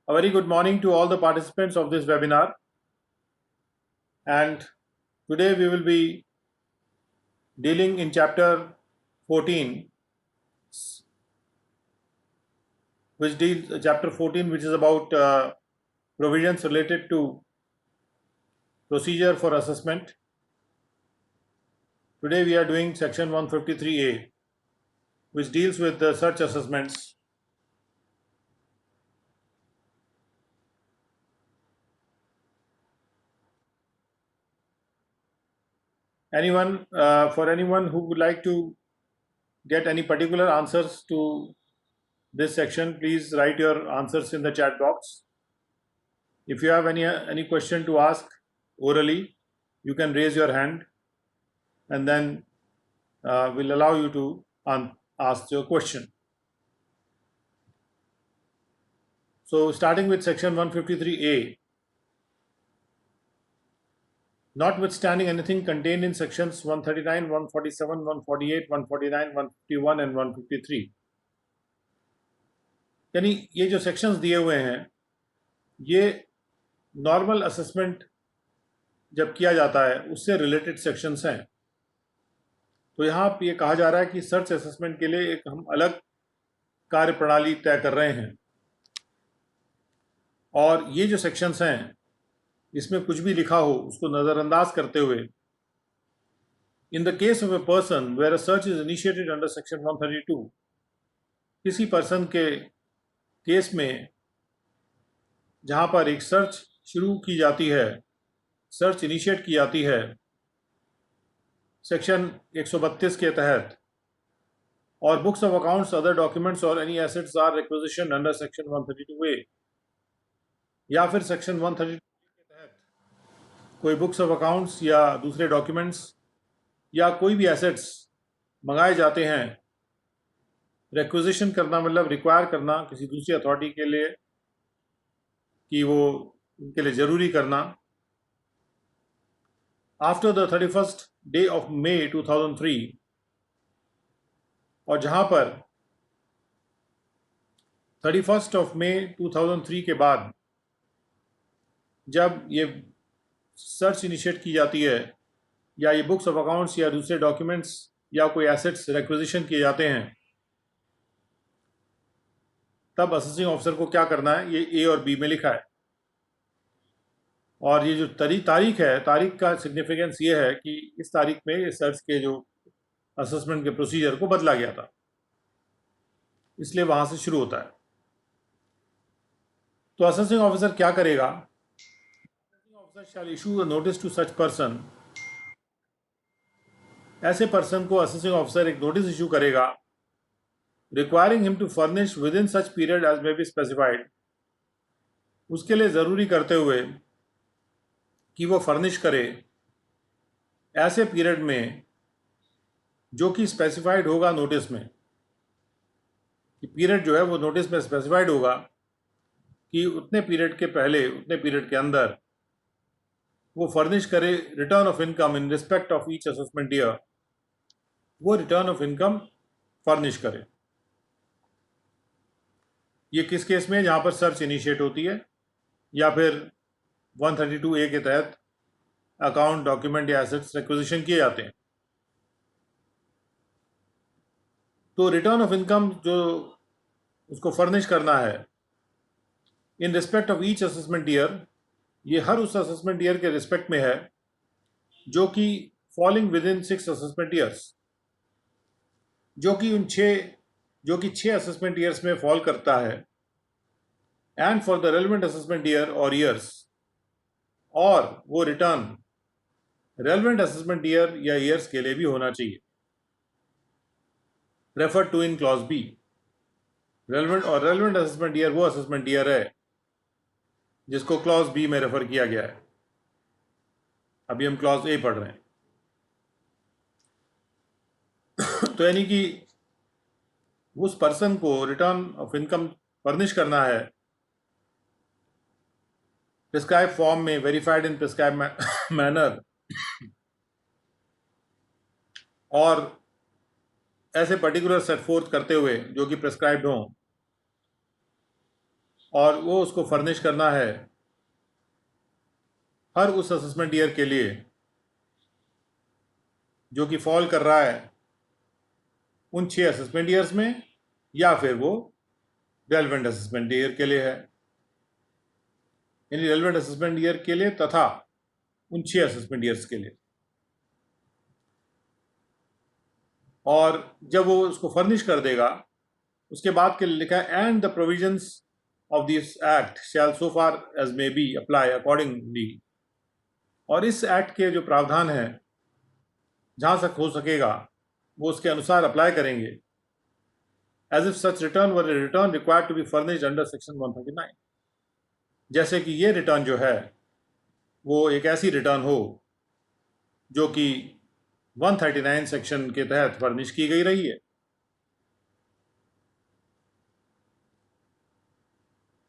A very good morning to all the participants of this webinar. And today we will be dealing in chapter 14, which is about provisions related to procedure for assessment. Today we are doing section 153A, which deals with the search assessments. For anyone who would like to get any particular answers to this section, please write your answers in the chat box. If you have any question to ask orally, you can raise your hand, and then we'll allow you to ask your question. So starting with section 153A, notwithstanding anything contained in sections 139, 147, 148, 149, 151 and 153, यानी ये जो sections दिए हुए हैं ये normal assessment जब किया जाता है उससे रिलेटेड सेक्शंस हैं। तो यहाँ ये कहा जा रहा है कि सर्च असेसमेंट के लिए एक हम अलग कार्य प्रणाली तय कर रहे हैं, और ये जो सेक्शंस हैं इसमें कुछ भी लिखा हो उसको नज़रअंदाज करते हुए, in the case of a person where a search is initiated under section 132, किसी पर्सन के केस में जहाँ पर एक सर्च शुरू की जाती है, सर्च इनिशिएट की जाती है सेक्शन 132 के तहत, और books of accounts, other documents और any assets are requisition under section 132A, या फिर सेक्शन 132 के तहत कोई बुक्स ऑफ अकाउंट्स या दूसरे डॉक्यूमेंट्स या कोई भी एसेट्स मंगाए जाते हैं। रिक्विजिशन करना मतलब रिक्वायर करना किसी दूसरी अथॉरिटी के लिए कि वो उनके लिए ज़रूरी करना। After the 31st day of May 2003, और जहाँ पर 31st of May 2003 के बाद जब ये सर्च इनिशिएट की जाती है या ये बुक्स ऑफ अकाउंट्स या दूसरे डॉक्यूमेंट्स या कोई एसेट्स रिक्विजिशन किए जाते हैं, तब असेसिंग ऑफिसर को क्या करना है, ये ए और बी में लिखा है। और ये जो तारीख है, तारीख का सिग्निफिकेंस ये है कि इस तारीख में ये सर्च के जो असेसमेंट के प्रोसीजर को बदला गया था, इसलिए वहाँ से शुरू होता है। तो असेसिंग ऑफिसर क्या करेगा? Assessing officer shall issue a notice to such person, ऐसे पर्सन को असेसिंग ऑफिसर एक नोटिस इशू करेगा, requiring him to furnish within such period as may be specified, उसके लिए ज़रूरी करते हुए कि वो फर्निश करे ऐसे पीरियड में जो कि स्पेसिफाइड होगा नोटिस में, कि पीरियड जो है वो नोटिस में स्पेसिफाइड होगा कि उतने पीरियड के पहले, उतने पीरियड के अंदर वो फर्निश करे return of income in respect of each assessment year, वो रिटर्न ऑफ इनकम फर्निश करे। ये किस केस में? जहाँ पर सर्च इनिशिएट होती है या फिर 132A के तहत अकाउंट, डॉक्यूमेंट या एसेट्स रिक्विजिशन किए जाते हैं। तो रिटर्न ऑफ इनकम जो उसको फर्निश करना है इन respect of each assessment year, ये हर उस असेसमेंट ईयर के रिस्पेक्ट में है जो कि falling within 6 assessment years, जो कि 6 असेसमेंट ईयर्स में फॉल करता है, and for the relevant assessment year और ईयर्स, और वो रिटर्न रेलिवेंट असेसमेंट ईयर या ईयर्स के लिए भी होना चाहिए, refer to in clause B. Relevant assessment year वो असेसमेंट ईयर है जिसको क्लॉज बी में रेफर किया गया है। अभी हम क्लॉज ए पढ़ रहे हैं। तो यानी कि उस पर्सन को रिटर्न ऑफ इनकम फर्निश करना है प्रिस्क्राइब फॉर्म में, वेरीफाइड इन प्रिस्क्राइब मैनर, और ऐसे पर्टिकुलर सेट फोर्थ करते हुए जो कि प्रिस्क्राइब्ड हों, और वो उसको फर्निश करना है हर उस असेसमेंट ईयर के लिए जो कि फॉल कर रहा है उन 6 असेसमेंट ईयर्स में, या फिर वो रेलिवेंट असेसमेंट ईयर के लिए है, यानी रेलिवेंट असेसमेंट ईयर के लिए तथा उन 6 असेसमेंट ईयर्स के लिए। और जब वो उसको फर्निश कर देगा उसके बाद के लिए लिखा है and the provisions of this act shall so far as may be apply accordingly. और इस एक्ट के जो प्रावधान हैं जहाँ तक हो सकेगा वो उसके अनुसार अप्लाई करेंगे, as if such return were a return required to be furnished under section 139। जैसे कि ये रिटर्न जो है वो एक ऐसी रिटर्न हो जो कि 139 सेक्शन के तहत फर्निश की गई रही है।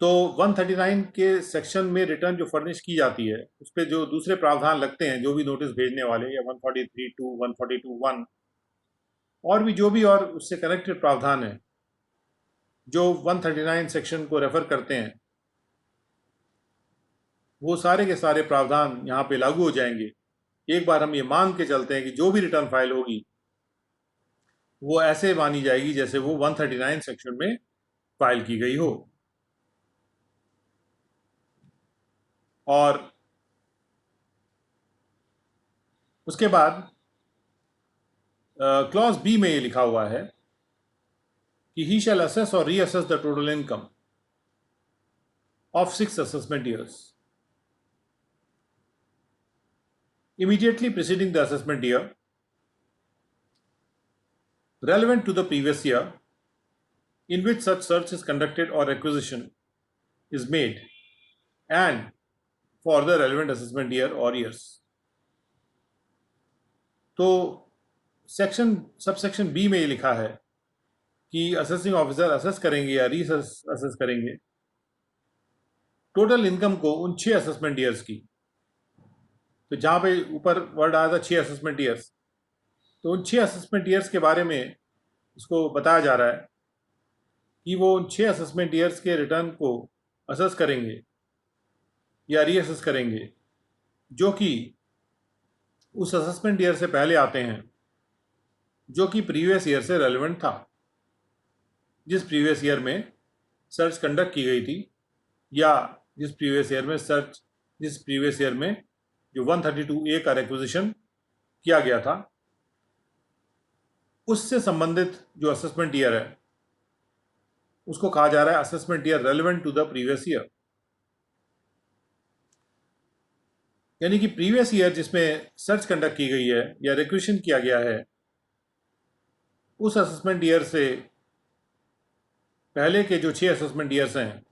तो 139 के सेक्शन में रिटर्न जो फर्निश की जाती है उस पर जो दूसरे प्रावधान लगते हैं, जो भी नोटिस भेजने वाले, या 143(2), 142(1) और भी जो भी और उससे कनेक्टेड प्रावधान है जो 139 सेक्शन को रेफर करते हैं, वो सारे के सारे प्रावधान यहाँ पे लागू हो जाएंगे। एक बार हम ये मान के चलते हैं कि जो भी रिटर्न फाइल होगी वो ऐसे मानी जाएगी जैसे वो 139 सेक्शन में फाइल की गई हो। और उसके बाद क्लॉज बी में ये लिखा हुआ है कि he shall assess or reassess the total income of 6 assessment years immediately preceding the assessment year relevant to the previous year in which such search is conducted or requisition is made, and for the relevant assessment year or years। तो subsection B में ये लिखा है कि assessing officer assess करेंगे या assess करेंगे total income को उन 6 असेसमेंट ईयर्स की। तो जहाँ पे ऊपर वर्ड आया था 6 असेसमेंट ईयर्स, तो उन 6 असेसमेंट ईयर्स के बारे में इसको बताया जा रहा है कि वो उन 6 असेसमेंट ईयर्स के रिटर्न को असेस करेंगे या रीअसेस करेंगे जो कि उस असेसमेंट ईयर से पहले आते हैं, जो कि प्रीवियस ईयर से रेलेवेंट था, जिस प्रीवियस ईयर में सर्च कंडक्ट की गई थी, या जिस प्रीवियस ईयर में जो 132A का रिक्विजिशन किया गया था, उससे संबंधित जो असेसमेंट ईयर है उसको कहा जा रहा है assessment year relevant to the previous year. यानी कि प्रीवियस ईयर जिसमें सर्च कंडक्ट की गई है या रिक्विजिशन किया गया है, उस असेसमेंट ईयर से पहले के जो 6 असेसमेंट ईयर्स हैं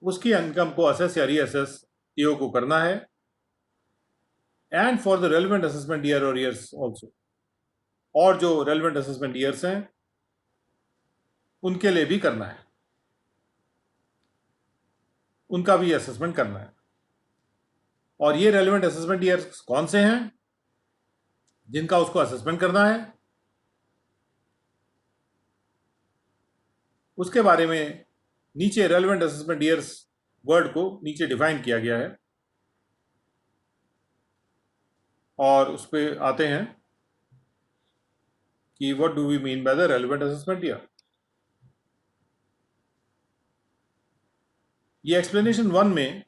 उसकी इनकम को असेस या रीअसेस ईओ को करना है, and for the relevant assessment year और ईयर्स ऑल्सो, और जो रेलेवेंट असेसमेंट ईयर्स हैं उनके लिए भी करना है, उनका भी असेसमेंट करना है। और ये रेलेवेंट असेसमेंट ईयर्स कौन से हैं जिनका उसको असेसमेंट करना है, उसके बारे में नीचे रेलेवेंट असेसमेंट ईयर्स वर्ड को नीचे डिफाइन किया गया है। और उस पर आते हैं कि what do we mean by the relevant assessment year. ये एक्सप्लेनेशन 1 में,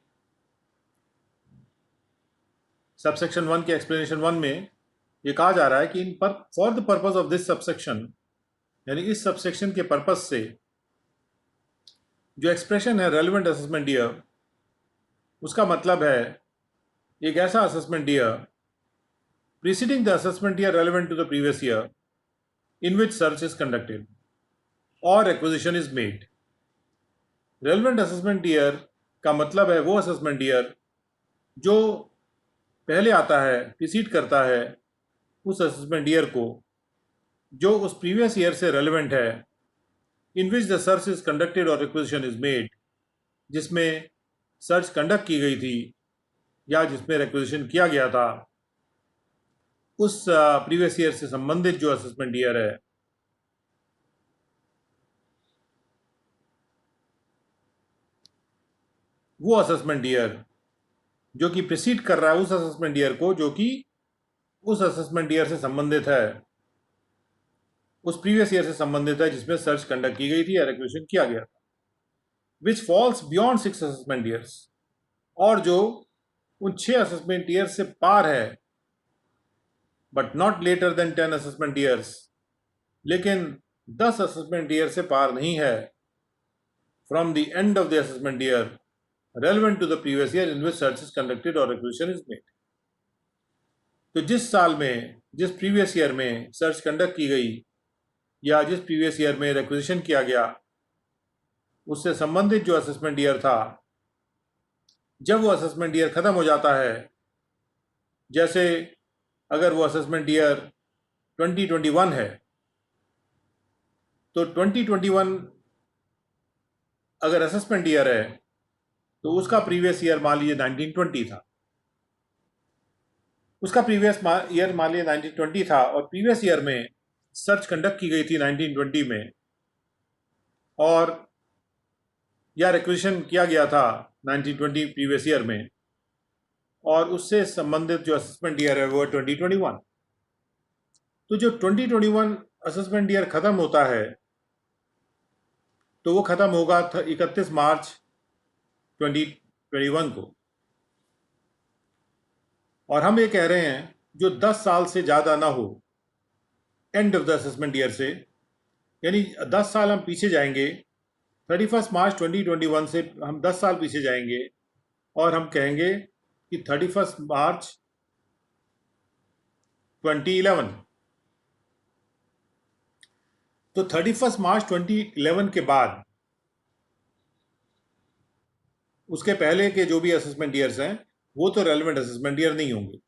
सबसेक्शन 1 के एक्सप्लेनेशन 1 में ये कहा जा रहा है कि for the purpose of this subsection, यानी इस सबसेक्शन के पर्पज से जो एक्सप्रेशन है रेलेवेंट असेसमेंट ईयर, उसका मतलब है एक ऐसा assessment year preceding the assessment year relevant to the previous year in which search is conducted और acquisition is made. Relevant assessment year का मतलब है वो असेसमेंट ईयर जो पहले आता है, प्रीसीड करता है उस असेसमेंट ईयर को जो उस प्रीवियस ईयर से रेलेवेंट है, in which the search is conducted और रिक्विजिशन इज मेड, जिसमें सर्च कंडक्ट की गई थी या जिसमें रिक्विजिशन किया गया था, उस प्रीवियस ईयर से संबंधित जो असेसमेंट ईयर है वो असेसमेंट ईयर जो कि प्रिसीड कर रहा है उस असेसमेंट ईयर को जो कि उस असेसमेंट ईयर से संबंधित है, उस प्रीवियस ईयर से संबंधित है जिसमें सर्च कंडक्ट की गई थी या रिक्वेशन किया गया था, which falls beyond 6 assessment years, और जो उन 6 असेसमेंट ईयर से पार है, but not later than 10 assessment years, लेकिन 10 असेसमेंट ईयर से पार नहीं है, from the end of the assessment year relevant to the previous year in which search is conducted or requisition is made। तो जिस साल में, जिस प्रीवियस ईयर में सर्च कंडक्ट की गई या जिस प्रीवियस ईयर में रिक्वेजिशन किया गया, उससे संबंधित जो असेसमेंट ईयर था, जब वो असेसमेंट ईयर खत्म हो जाता है, जैसे अगर वो असेसमेंट ईयर 2021 है, तो 2021 अगर असेसमेंट ईयर है तो उसका प्रीवियस ईयर मान लीजिए 1920 था, उसका प्रीवियस ईयर मान लीजिए 1920 था, और प्रीवियस ईयर में सर्च कंडक्ट की गई थी 1920 में, और या रिक्वेजिशन किया गया था 1920 प्रीवियस ईयर में, और उससे संबंधित जो असेसमेंट ईयर है वो है 2021। तो जो 2021 असेसमेंट ईयर खत्म होता है, तो वो खत्म होगा 31 मार्च 2021 को, और हम ये कह रहे हैं जो 10 साल से ज़्यादा ना हो and of the assessment year से, यानी 10 साल हम पीछे जाएंगे, 31 मार्च 2021 से हम 10 साल पीछे जाएंगे और हम कहेंगे कि 31 मार्च 2011। तो 31 मार्च 2011 के बाद उसके पहले के जो भी असेसमेंट ईयर्स हैं वो तो रेलेवेंट असेसमेंट ईयर नहीं होंगे,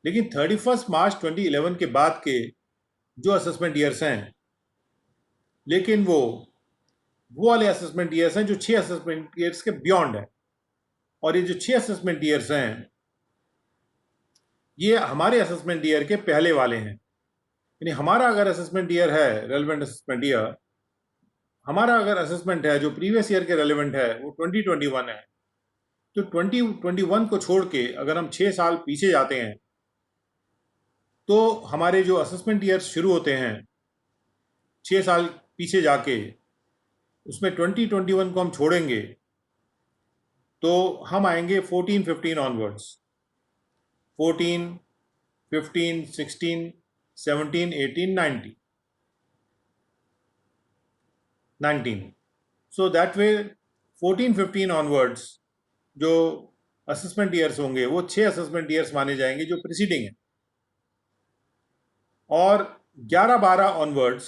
लेकिन 31 मार्च 2011 के बाद के जो असेसमेंट ईयर्स हैं, लेकिन वो वाले असेसमेंट ईयर्स हैं जो 6 असेसमेंट ईयर्स के बियॉन्ड है, और ये जो 6 असेसमेंट ईयर्स हैं ये हमारे असेसमेंट ईयर के पहले वाले हैं। यानी हमारा अगर असेसमेंट ईयर है रेलेवेंट असेसमेंट ईयर, हमारा अगर असेसमेंट है जो प्रीवियस ईयर के रेलेवेंट है वो 2021 है, तो 2021 को छोड़ के अगर हम 6 साल पीछे जाते हैं तो हमारे जो असेसमेंट ईयर शुरू होते हैं 6 साल पीछे जाके, उसमें 2021 को हम छोड़ेंगे तो हम आएंगे 14-15 onwards, 14, 15, 16, 17, 18, 19। So that way 14-15 onwards जो असेसमेंट ईयर्स होंगे वो 6 असेसमेंट ईयर्स माने जाएंगे जो प्रीसीडिंग है, और 11-12 ऑनवर्ड्स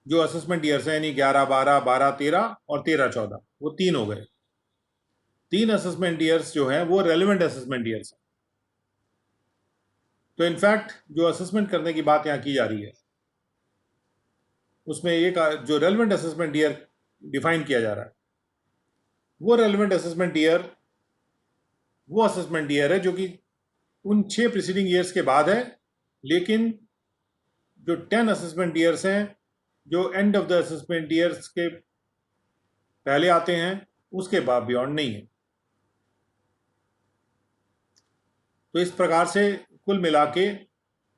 जो असेसमेंट ईयर्स हैं, यानी 11-12, 12-13 और 13-14, वो 3 हो गए। 3 असेसमेंट ईयर्स जो हैं वो रेलेवेंट असेसमेंट ईयर्स हैं। तो इनफैक्ट जो असेसमेंट करने की बात यहाँ की जा रही है उसमें एक जो रेलेवेंट असेसमेंट ईयर डिफाइन किया जा रहा है, वो रेलेवेंट असेसमेंट ईयर वो असेसमेंट ईयर है जो कि उन 6 प्रीसीडिंग ईयर्स के बाद है, लेकिन जो 10 असेसमेंट ईयर्स हैं जो and of the assessment years के पहले आते हैं उसके बाद बियॉन्ड नहीं है। तो इस प्रकार से कुल मिला के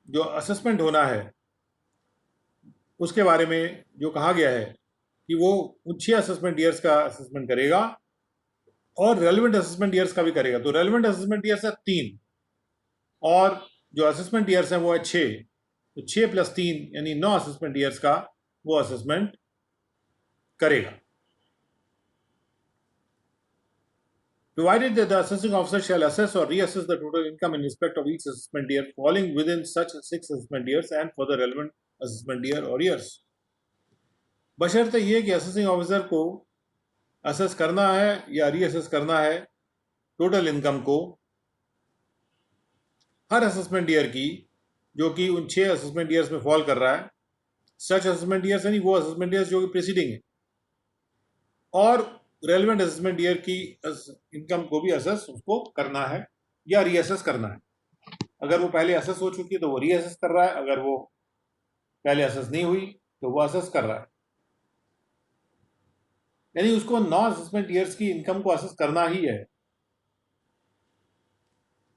जो असेसमेंट होना है उसके बारे में जो कहा गया है कि वो उन 6 असेसमेंट ईयर्स का असेसमेंट करेगा और रेलेवेंट असेसमेंट ईयर्स का भी करेगा। तो रेलेवेंट असेसमेंट ईयर्स है 3 और जो असेसमेंट ईयर्स हैं वो है 6, तो 6 + 3 यानी 9 असेसमेंट ईयर्स का वो असेसमेंट करेगा। Provided that the assessing officer shall assess or reassess the total income in respect of each assessment year falling within such 6 assessment years and for the relevant assessment year or years। बशर्ते ये कि assessing officer को assess करना है या reassess करना है total income को हर असेसमेंट ईयर की जो कि उन 6 असेसमेंट ईयर्स में फॉल कर रहा है, सच असेसमेंट ईयर्स यानी वो असेसमेंट ईयर्स जो कि प्रीसीडिंग है, और रेलेवेंट असेसमेंट ईयर की इनकम को भी असेस उसको करना है या रीअसेस करना है। अगर वो पहले असेस हो चुकी है तो वो रीअसेस कर रहा है, अगर वो पहले असेस नहीं हुई तो वो असेस कर रहा है। यानी उसको 9 असेसमेंट ईयर्स की इनकम को असेस करना ही है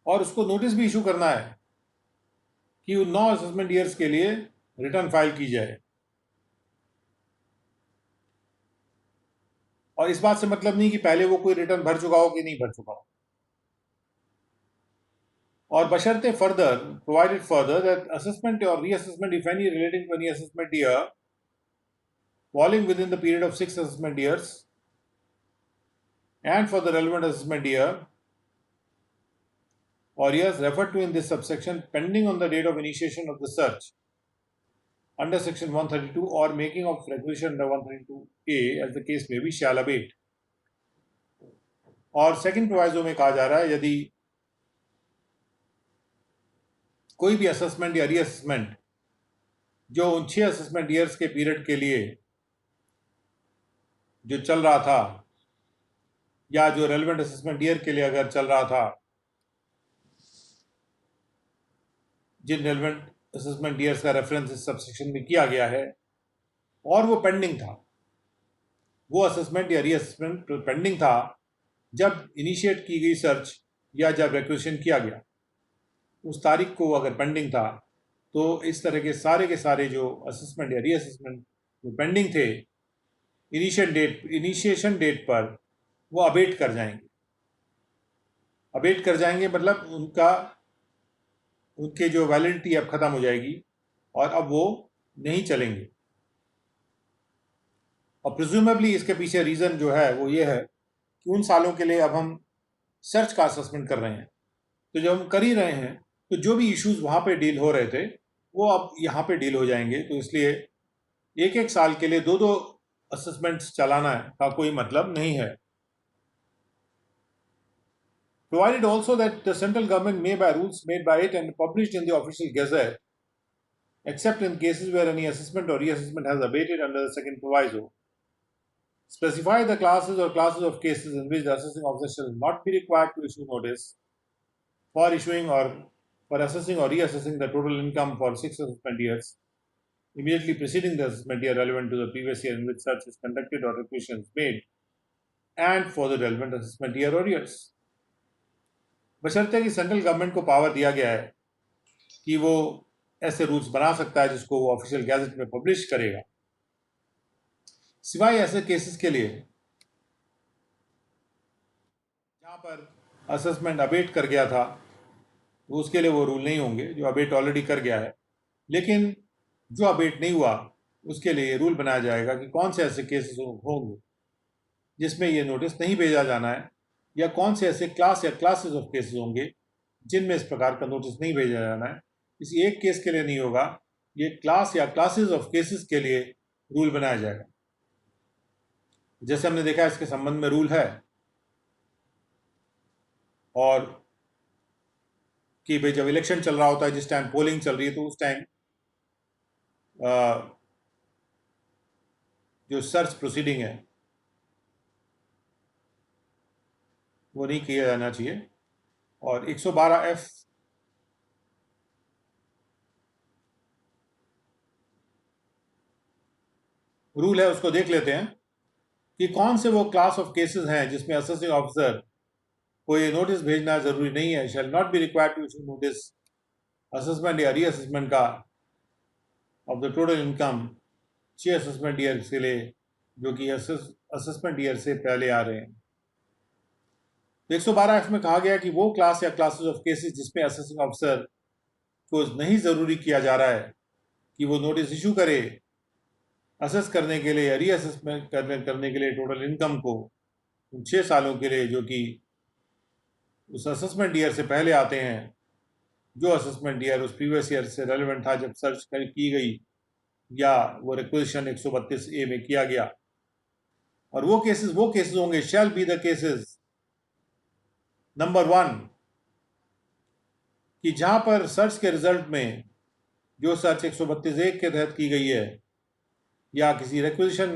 और उसको नोटिस भी इशू करना है कि उन 9 असेसमेंट ईयर्स के लिए रिटर्न फाइल की जाए। और इस बात से मतलब नहीं कि पहले वो कोई रिटर्न भर चुका हो कि नहीं भर चुका हो। और बशर्ते further provided further that assessment और reassessment if any relating to any assessment year falling within the period of 6 assessment years and for the relevant assessment year or years referred to in this subsection pending on the date of initiation of the search under section 132 or making of requisition under 132A as the case may be shall abate। और second proviso में कहा जा रहा है यदि कोई भी assessment या रीअसेसमेंट जो उन 6 असेसमेंट ईयर्स के पीरियड के लिए जो चल रहा था या जो रेलेवेंट असेसमेंट ईयर के लिए अगर चल रहा था, जिन रेलेवेंट असेसमेंट ईयर्स का रेफरेंस इस सबसेक्शन में किया गया है और वो पेंडिंग था, वो असेसमेंट या रीअसेसमेंट पेंडिंग था जब इनिशिएट की गई सर्च या जब रिक्वेजिशन किया गया, उस तारीख को अगर पेंडिंग था तो इस तरह के सारे जो असेसमेंट या रीअसेसमेंट जो पेंडिंग थे इनिशिएशन डेट पर वो अबेट कर जाएंगे। अबेट कर जाएंगे मतलब उनके जो वैलिडिटी अब ख़त्म हो जाएगी और अब वो नहीं चलेंगे। और प्रिज्यूमेबली इसके पीछे रीज़न जो है वो ये है कि उन सालों के लिए अब हम सर्च का असेसमेंट कर रहे हैं, तो जब हम कर ही रहे हैं तो जो भी इश्यूज वहाँ पे डील हो रहे थे वो अब यहाँ पे डील हो जाएंगे। तो इसलिए एक साल के लिए दो असेसमेंट्स चलाना का कोई मतलब नहीं है। Provided also that the central government may by rules made by it and published in the official gazette, except in cases where any assessment or reassessment has abated under the second proviso, specify the classes or classes of cases in which the assessing officer shall not be required to issue notice for issuing or for assessing or reassessing the total income for 6 assessment years immediately preceding the assessment year relevant to the previous year in which search is conducted or requisition is made, and for the relevant assessment year or years। बशर्ते कि central government को power दिया गया है कि वो ऐसे rules बना सकता है जिसको वो ऑफिशियल गैजेट में पब्लिश करेगा, सिवाय ऐसे केसेस के लिए जहाँ पर असेसमेंट अबेट कर गया था तो उसके लिए वो रूल नहीं होंगे। जो अबेट ऑलरेडी कर गया है, लेकिन जो अबेट नहीं हुआ उसके लिए रूल बनाया जाएगा कि कौन से ऐसे केसेस होंगे जिसमें ये नोटिस नहीं भेजा जाना है, या कौन से ऐसे क्लास या क्लासेस ऑफ केसेस होंगे जिनमें इस प्रकार का नोटिस नहीं भेजा जाना है। किसी एक केस के लिए नहीं होगा, ये क्लास या क्लासेस ऑफ केसेस के लिए रूल बनाया जाएगा। जैसे हमने देखा इसके संबंध में रूल है और कि भाई जब इलेक्शन चल रहा होता है, जिस टाइम पोलिंग चल रही है, तो उस टाइम जो सर्च प्रोसीडिंग है वो नहीं किया जाना चाहिए। और 112F रूल है, उसको देख लेते हैं कि कौन से वो क्लास ऑफ केसेस हैं जिसमें असेसिंग ऑफिसर को ये नोटिस भेजना जरूरी नहीं है। Shall not be required to issue notice assessment या रीअसेसमेंट का of the total income 6 assessment year के लिए जो कि असेसमेंट ईयर से पहले आ रहे हैं। तो 112F में कहा गया कि वो क्लास या क्लासेस ऑफ केसेस जिसमें असेसिंग ऑफिसर को नहीं ज़रूरी किया जा रहा है कि वो नोटिस इशू करे असेस करने के लिए या रीअसेसमेंट करने के लिए टोटल इनकम को उन 6 सालों के लिए जो कि उस असेसमेंट ईयर से पहले आते हैं, जो असेसमेंट ईयर उस प्रीवियस ईयर से रेलेवेंट था जब सर्च की गई या वो रिक्वेजिशन 132A में किया गया। और वो केसेस होंगे शैल बी द केसेस नंबर 1 कि जहां पर सर्च के रिजल्ट में जो सर्च 132A के तहत की गई है या किसी रिक्वेजिशन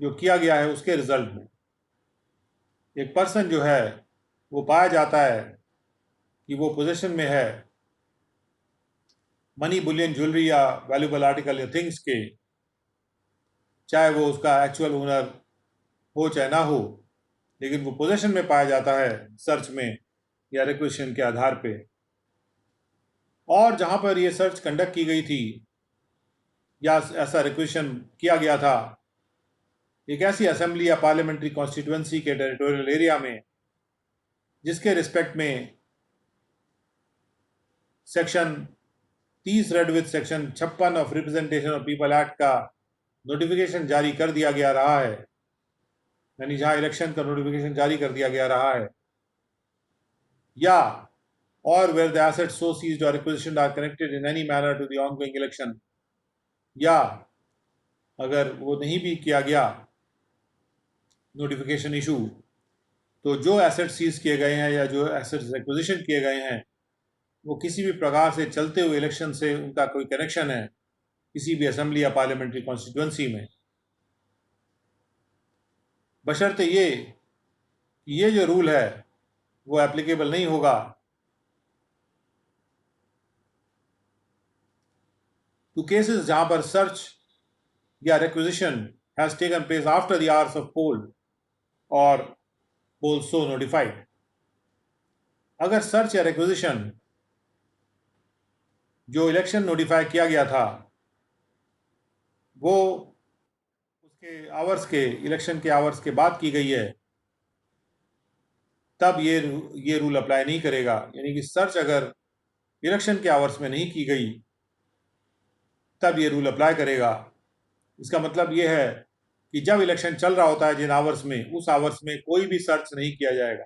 जो किया गया है उसके रिजल्ट में एक पर्सन जो है वो पाया जाता है कि वो पोजीशन में है मनी, बुलियन, ज्वेलरी या वैल्यूएबल आर्टिकल या थिंग्स के, चाहे वो उसका एक्चुअल ओनर हो चाहे ना हो, लेकिन वो पोजीशन में पाया जाता है सर्च में या रिक्वेशन के आधार पे। और जहां पर ये सर्च कंडक्ट की गई थी या ऐसा रिक्वेशन किया गया था, एक ऐसी असेंबली या पार्लियामेंट्री कॉन्स्टिट्यूएंसी के टेरिटोरियल एरिया में जिसके रिस्पेक्ट में section 30 red with section 56 of representation of people act का नोटिफिकेशन जारी कर दिया गया रहा है, यानी जहां इलेक्शन का नोटिफिकेशन जारी कर दिया गया रहा है, या और where the assets so seized or requisitioned are connected in any manner to the ongoing election, या अगर वो नहीं भी किया गया नोटिफिकेशन इशू, तो जो एसेट सीज किए गए हैं या जो एसेट्स रिक्विजिशन किए गए हैं वो किसी भी प्रकार से चलते हुए इलेक्शन से उनका कोई कनेक्शन है किसी भी असेंबली या पार्लियामेंट्री कॉन्स्टिट्यूएंसी में, बशर्ते ये जो रूल है वो एप्लीकेबल नहीं होगा टू केसेस जहां पर सर्च या requisition has taken place after the hours of poll और पोल सो नोटिफाइड। अगर सर्च या रिक्विजिशन जो इलेक्शन नोटिफाई किया गया था वो उसके आवर्स के इलेक्शन के आवर्स के बाद की गई है, तब ये रूल अप्लाई नहीं करेगा। यानी कि सर्च अगर इलेक्शन के आवर्स में नहीं की गई तब ये रूल अप्लाई करेगा। इसका मतलब ये है कि जब इलेक्शन चल रहा होता है जिन आवर्स में, उस आवर्स में कोई भी सर्च नहीं किया जाएगा,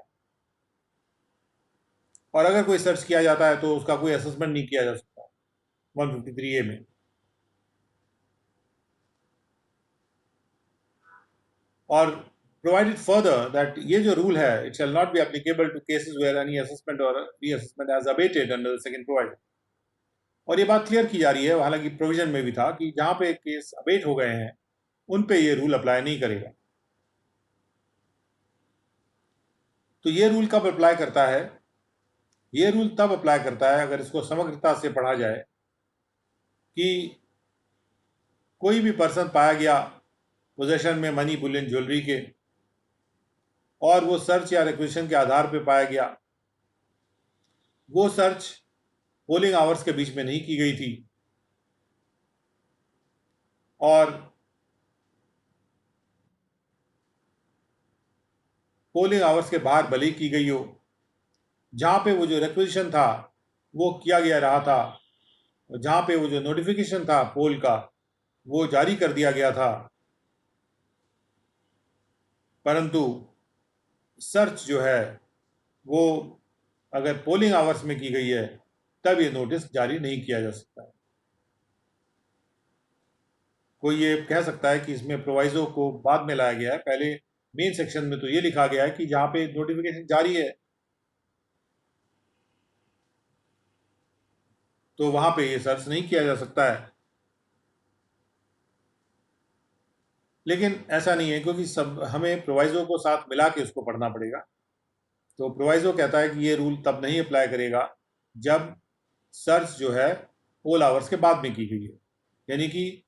और अगर कोई सर्च किया जाता है तो उसका कोई असेसमेंट नहीं किया जा सकता 153A में। और provided further that ये जो रूल है it shall not be applicable to cases where any assessment or reassessment has abated under the second provision। और ये बात क्लियर की जा रही है, हालांकि प्रोविजन में भी था कि जहां पे केस अबेट हो गए हैं उन पे ये रूल अप्लाई नहीं करेगा। तो ये रूल कब अप्लाई करता है? ये रूल तब अप्लाई करता है अगर इसको समग्रता से पढ़ा जाए कि कोई भी पर्सन पाया गया पोजेशन में मनी बुलियन ज्वेलरी के और वो सर्च या रिक्विजिशन के आधार पे पाया गया, वो सर्च पोलिंग आवर्स के बीच में नहीं की गई थी और पोलिंग आवर्स के बाहर भले ही की गई हो, जहां पे वो जो रिक्विजिशन था वो किया गया रहा था, जहां पे वो जो नोटिफिकेशन था पोल का वो जारी कर दिया गया था, परंतु सर्च जो है वो अगर पोलिंग आवर्स में की गई है तब ये नोटिस जारी नहीं किया जा सकता। कोई ये कह सकता है कि इसमें प्रोवाइजो को बाद में लाया गया है, पहले मेन सेक्शन में तो ये लिखा गया है कि जहां पे नोटिफिकेशन जारी है तो वहां पे ये सर्च नहीं किया जा सकता है। लेकिन ऐसा नहीं है, क्योंकि सब हमें प्रोवाइजो को साथ मिला के उसको पढ़ना पड़ेगा। तो प्रोवाइजो कहता है कि ये रूल तब नहीं अप्लाई करेगा जब सर्च जो है पोल आवर्स के बाद में की गई है, यानी कि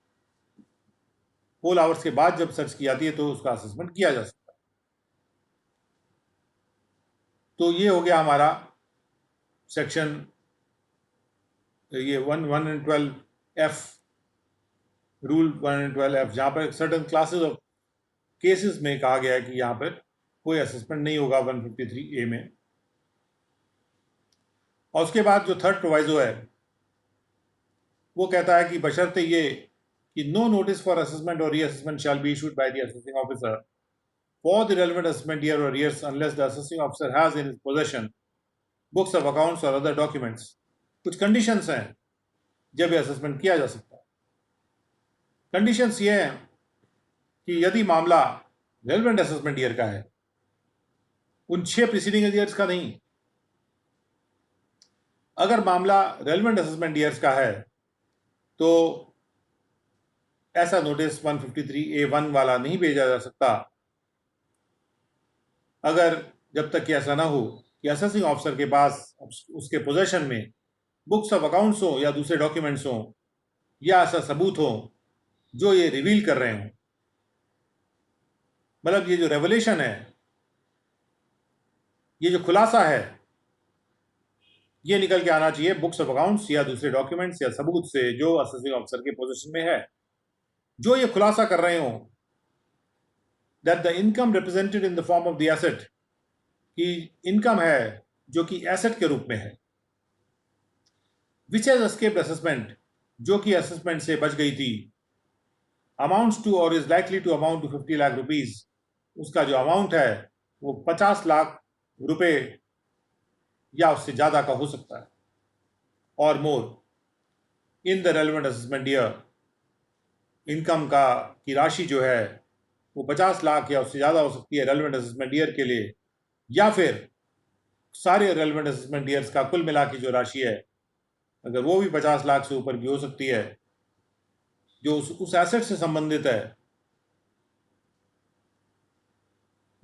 पोल आवर्स के बाद जब सर्च की जाती है तो उसका असेसमेंट किया जा सकता है। तो ये हो गया हमारा सेक्शन ये 112F रूल 112F, जहां पर सर्टन क्लासेस ऑफ केसेस में कहा गया है कि यहां पर कोई असेसमेंट नहीं होगा 153A में। और उसके बाद जो थर्ड प्रोवाइजो है वो कहता है कि बशर्ते ये कि नो नोटिस फॉर असेसमेंट और reassessment shall be issued by the assessing officer for the relevant assessment year और years unless the assessing officer has in his possession books of accounts और अदर डॉक्यूमेंट्स। कुछ conditions हैं जब ये assessment किया जा सकता है। कंडीशंस ये हैं कि यदि मामला रेलेवेंट असेसमेंट ईयर का है, उन 6 प्रीसीडिंग ईयर्स का नहीं। अगर मामला रेलेवेंट असेसमेंट ईयर्स का है तो ऐसा नोटिस 153A1 वाला नहीं भेजा जा सकता अगर जब तक कि ऐसा ना हो कि असेसिंग ऑफिसर के पास उसके पोजेशन में बुक्स ऑफ अकाउंट्स हो या दूसरे डॉक्यूमेंट्स हो या ऐसा सबूत हो जो ये रिवील कर रहे हों मतलब ये जो रेवलेशन है, ये जो खुलासा है, ये निकल के आना चाहिए बुक्स ऑफ अकाउंट्स या दूसरे डॉक्यूमेंट्स या सबूत से जो असेसिंग ऑफिसर के पोजीशन में है, जो ये खुलासा कर रहे हो that the income represented in the form of the asset, कि इनकम है जो कि एसेट के रूप में है, विच हैज एस्केप्ड असेसमेंट, जो कि असेसमेंट से बच गई थी, अमाउंट्स टू और is likely to amount to 50 lakh rupees, उसका जो अमाउंट है वो 50 लाख रुपए या उससे ज्यादा का हो सकता है, और more in the relevant assessment year, income का की राशि जो है वो 50 लाख या उससे ज़्यादा हो सकती है रेलेवेंट असेसमेंट ईयर के लिए, या फिर सारे रेलेवेंट असेसमेंट ईयर्स का कुल मिला की जो राशि है अगर वो भी 50 लाख से ऊपर की हो सकती है, जो उस एसेट से संबंधित है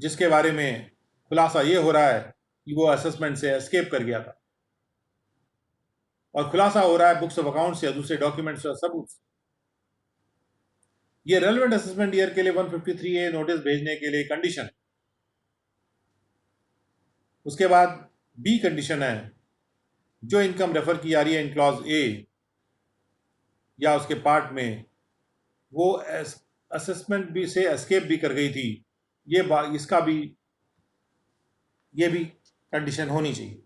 जिसके बारे में खुलासा ये हो रहा है कि वो असेसमेंट से एस्केप कर गया था, और खुलासा हो रहा है बुक्स ऑफ अकाउंट्स या दूसरे डॉक्यूमेंट्स या सबूत। ये रेलेवेंट असेसमेंट ईयर के लिए 153A नोटिस भेजने के लिए कंडीशन। उसके बाद बी कंडीशन है, जो इनकम रेफर की जा रही है इन क्लॉज ए या उसके पार्ट में, वो असेसमेंट भी से एस्केप भी कर गई थी, इसका भी ये भी कंडीशन होनी चाहिए।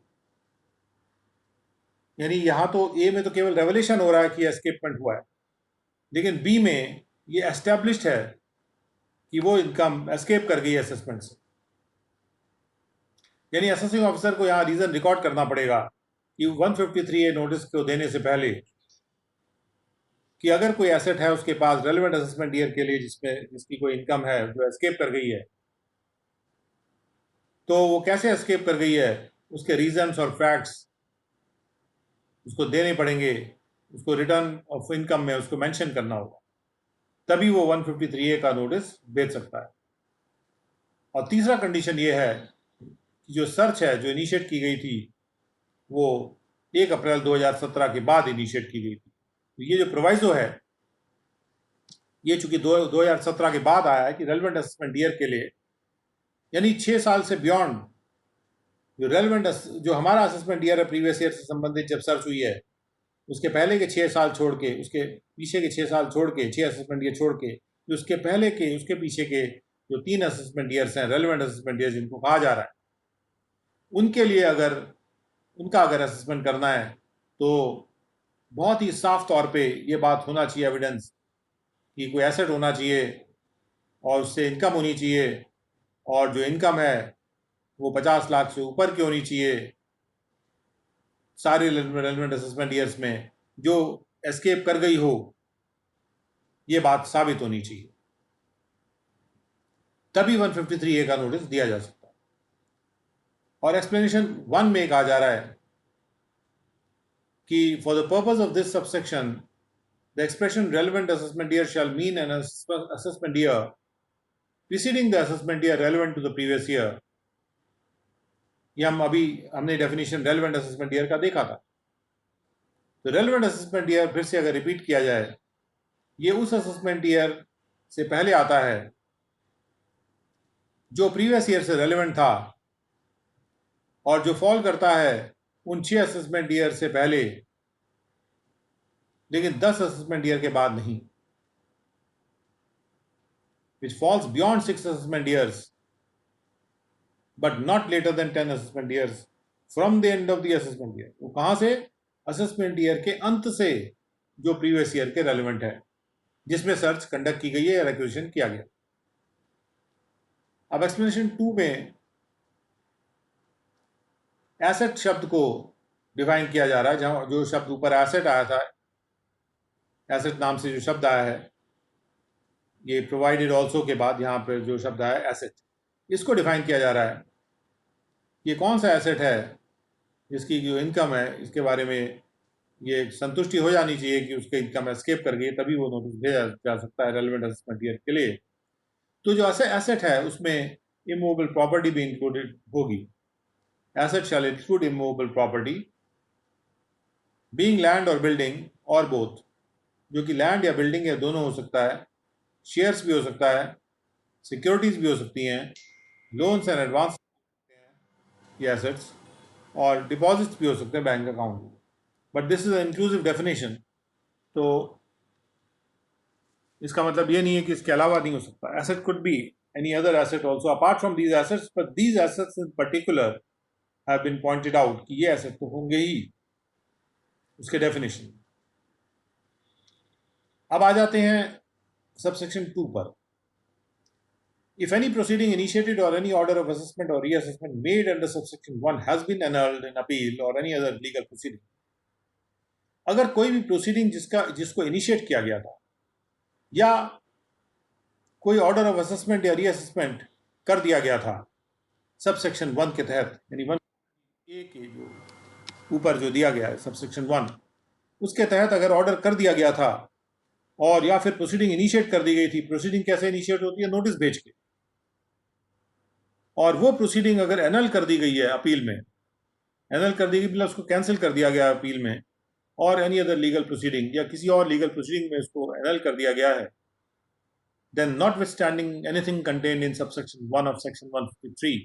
यानी यहां तो ए में तो केवल रेवलेशन हो रहा है कि एस्केपमेंट हुआ है, लेकिन बी में ये एस्टेब्लिश्ड है कि वो इनकम एस्केप कर गई असेसमेंट से। यानी असेसिंग ऑफिसर को यहां रीजन रिकॉर्ड करना पड़ेगा कि 153A नोटिस को देने से पहले कि अगर कोई एसेट है उसके पास रेलेवेंट असेसमेंट ईयर के लिए जिसकी कोई इनकम है जो एस्केप कर गई है, तो वो कैसे एस्केप कर गई है, उसके रीजंस और फैक्ट्स उसको देने पड़ेंगे, उसको रिटर्न ऑफ इनकम में उसको मेंशन करना होगा, तभी वो 153A का नोटिस भेज सकता है। और तीसरा कंडीशन ये है कि जो सर्च है जो इनिशिएट की गई थी वो 1 अप्रैल 2017 के बाद इनिशिएट की गई थी। तो ये जो प्रोवाइजो है ये चूंकि 2017 के बाद आया है कि रेलेवेंट असेसमेंट ईयर के लिए, यानी 6 साल से बियॉन्ड जो रेलेवेंट जो हमारा असेसमेंट ईयर है प्रीवियस ईयर से संबंधित जब सर्च हुई है, उसके पहले के 6 साल छोड़ के, उसके पीछे के 6 साल छोड़ के, 6 असेसमेंट ईयर छोड़ के, जो उसके पहले के उसके पीछे के जो 3 असेसमेंट ईयर्स हैं रेलेवेंट असेसमेंट ईयर जिनको कहा जा रहा है, उनके लिए अगर उनका अगर असेसमेंट करना है तो बहुत ही साफ तौर पे ये बात होना चाहिए एविडेंस कि कोई एसेट होना चाहिए और उससे इनकम होनी चाहिए, और जो इनकम है वो 50 लाख से ऊपर की होनी चाहिए सारे रेलेवेंट असेसमेंट ईयर्स में, जो एस्केप कर गई हो ये बात साबित होनी चाहिए, तभी 153A का नोटिस दिया जा सकता है। और एक्सप्लेनेशन 1 में कहा जा रहा है कि for the purpose of this subsection the expression relevant assessment year shell mean an assessment year preceding the assessment year relevant to the previous year। ये हमने डेफिनेशन रेलेवेंट असेसमेंट ईयर का देखा था। तो रेलेवेंट असेसमेंट ईयर फिर से अगर repeat किया जाए, ये उस असेसमेंट ईयर से पहले आता है जो प्रीवियस ईयर से रेलेवेंट था, और जो फॉल करता है उन 6 असेसमेंट ईयर से पहले, लेकिन 10 असेसमेंट ईयर के बाद नहीं, which falls beyond 6 assessment years but not later than 10 assessment years from the end of the assessment year। वो कहां से? असेसमेंट ईयर के अंत से, जो प्रीवियस ईयर के रेलेवेंट है जिसमें सर्च कंडक्ट की गई है या रिक्वेजिशन किया गया। अब एक्सप्लेनेशन 2 में एसेट शब्द को डिफाइन किया जा रहा है, जहां जो शब्द ऊपर एसेट आया था, एसेट नाम से जो शब्द आया है, ये प्रोवाइडेड ऑल्सो के बाद यहाँ पर जो शब्द आया एसेट, इसको डिफाइन किया जा रहा है। ये कौन सा एसेट है जिसकी जो इनकम है इसके बारे में ये संतुष्टि हो जानी चाहिए कि उसके इनकम एस्केप कर गई, तभी वो नोटिस भेजा जा सकता है रेलेवेंट असेसमेंट ईयर के लिए। तो जो एसेट है उसमें इमूवेबल प्रॉपर्टी भी इंक्लूडेड होगी। Asset shall include immovable property being land और बिल्डिंग और बोथ, जो कि लैंड या बिल्डिंग या दोनों हो सकता है, शेयर्स भी हो सकता है, सिक्योरिटीज भी हो सकती हैं, लोन्स एंड एडवांस ये एसेट्स, और डिपॉजिट्स भी हो सकते हैं बैंक अकाउंट में. But this is inclusive definition, तो इसका मतलब ये नहीं है कि इसके अलावा नहीं हो सकता. Asset could be any other asset also apart from these assets, but these assets in particular have been pointed out कि ये एसेट तो होंगे ही उसके डेफिनेशन. अब आ जाते हैं सबसेक्शन 2 पर. If any proceeding initiated or any order of assessment or reassessment made under subsection 1 has been annulled in appeal or any other legal proceeding, अगर कोई भी प्रोसीडिंग जिसको इनिशिएट किया गया था या कोई ऑर्डर ऑफ असेसमेंट या रीअसेसमेंट कर दिया गया था सबसेक्शन 1 के तहत, यानी 1A के जो ऊपर जो दिया गया है सबसेक्शन 1, उसके तहत अगर ऑर्डर कर दिया गया था और या फिर प्रोसीडिंग इनिशिएट कर दी गई थी. प्रोसीडिंग कैसे इनिशिएट होती है? नोटिस भेज के. और वो प्रोसीडिंग अगर एनल कर दी गई है अपील में, एनल कर दी गई मतलब उसको कैंसिल कर दिया गया अपील में, और एनी अदर लीगल प्रोसीडिंग या किसी और लीगल प्रोसीडिंग में उसको एनल कर दिया गया है, then notwithstanding anything contained in subsection 1 of section 153,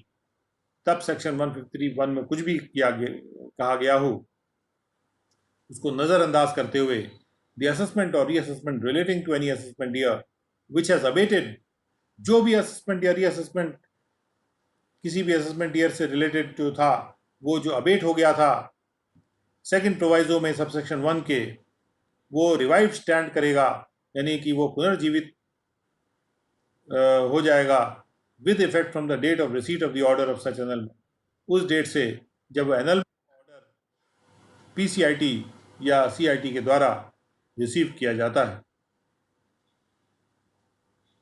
तब सेक्शन 153(1) में कुछ भी कहा गया हो, उसको नजरअंदाज करते हुए the assessment or reassessment relating to any assessment year which has abated, जो भी असेसमेंट या रीअसेसमेंट किसी भी असेसमेंट ईयर से रिलेटेड जो था वो जो अबेट हो गया था सेकंड प्रोवाइजो में सबसेक्शन 1 के, वो रिवाइव स्टैंड करेगा, यानी कि वो पुनर्जीवित हो जाएगा with effect from the date of receipt of the order of such annulment, उस डेट से जब एनलमेंट ऑर्डर पीसीआईटी या सीआईटी के द्वारा रिसीव किया जाता है.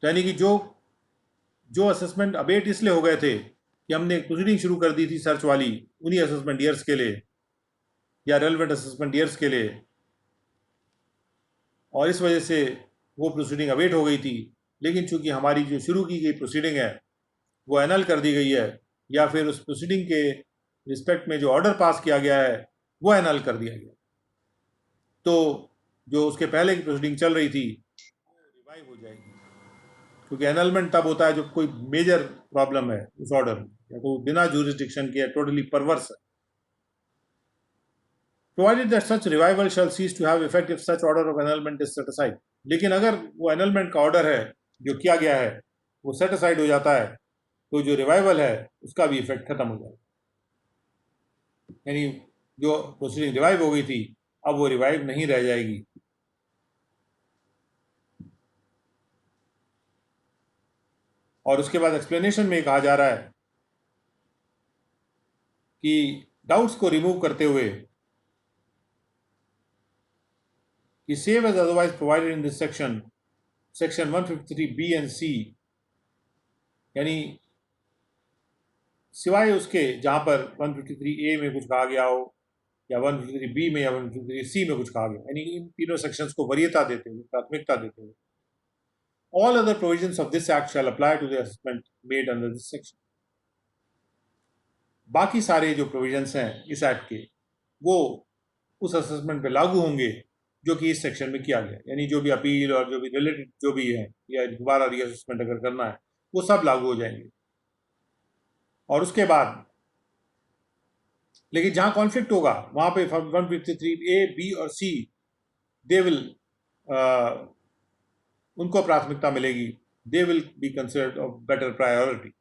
यानी कि जो असेसमेंट अबेट इसलिए हो गए थे कि हमने एक प्रोसीडिंग शुरू कर दी थी सर्च वाली उन्हीं असेसमेंट ईयर्स के लिए या रेलेवेंट असेसमेंट ईयर्स के लिए, और इस वजह से वो प्रोसीडिंग अवेट हो गई थी. लेकिन चूंकि हमारी जो शुरू की गई प्रोसीडिंग है वो एनल कर दी गई है, या फिर उस प्रोसीडिंग के रिस्पेक्ट में जो ऑर्डर पास किया गया है वो एनल कर दिया गया, तो जो उसके पहले की प्रोसीडिंग चल रही थी वो रिवाइव हो जाएगी. क्योंकि एनलमेंट तब होता है जब कोई मेजर प्रॉब्लम है उस ऑर्डर में, या तो बिना जूरिसडिक्शन के टोटली परवर्स है. Provided that such revival shall cease to have effect if such order of annulment is set aside. लेकिन अगर वो annulment का ऑर्डर है जो किया गया है वो सेट असाइड हो जाता है, तो जो रिवाइवल है उसका भी इफेक्ट खत्म हो जाएगा. यानी जो प्रोसीडिंग रिवाइव हो गई थी अब वो रिवाइव नहीं रह जाएगी. और उसके बाद एक्सप्लेनेशन में कहा जा रहा है कि डाउट्स को रिमूव करते हुए कि save as otherwise provided in this section 153B and C, यानी सिवाय उसके जहां पर 153A में कुछ कहा गया हो या 153B में या 153C में कुछ कहा गया, यानी इन तीनों सेक्शंस को वरीयता देते हुए, प्राथमिकता देते हुए, all other provisions of this act shall apply to the assessment made under this section. बाकी सारे जो प्रोविजंस हैं इस एक्ट के वो उस असेसमेंट पे लागू होंगे जो कि इस सेक्शन में किया गया, यानी जो भी अपील और जो भी रिलेटेड जो भी है या दोबारा रीअसेसमेंट अगर करना है वो सब लागू हो जाएंगे. और उसके बाद लेकिन जहां कॉन्फ्लिक्ट होगा वहां पे 153A, B और C दे विल उनको प्राथमिकता मिलेगी, they will be considered of better priority.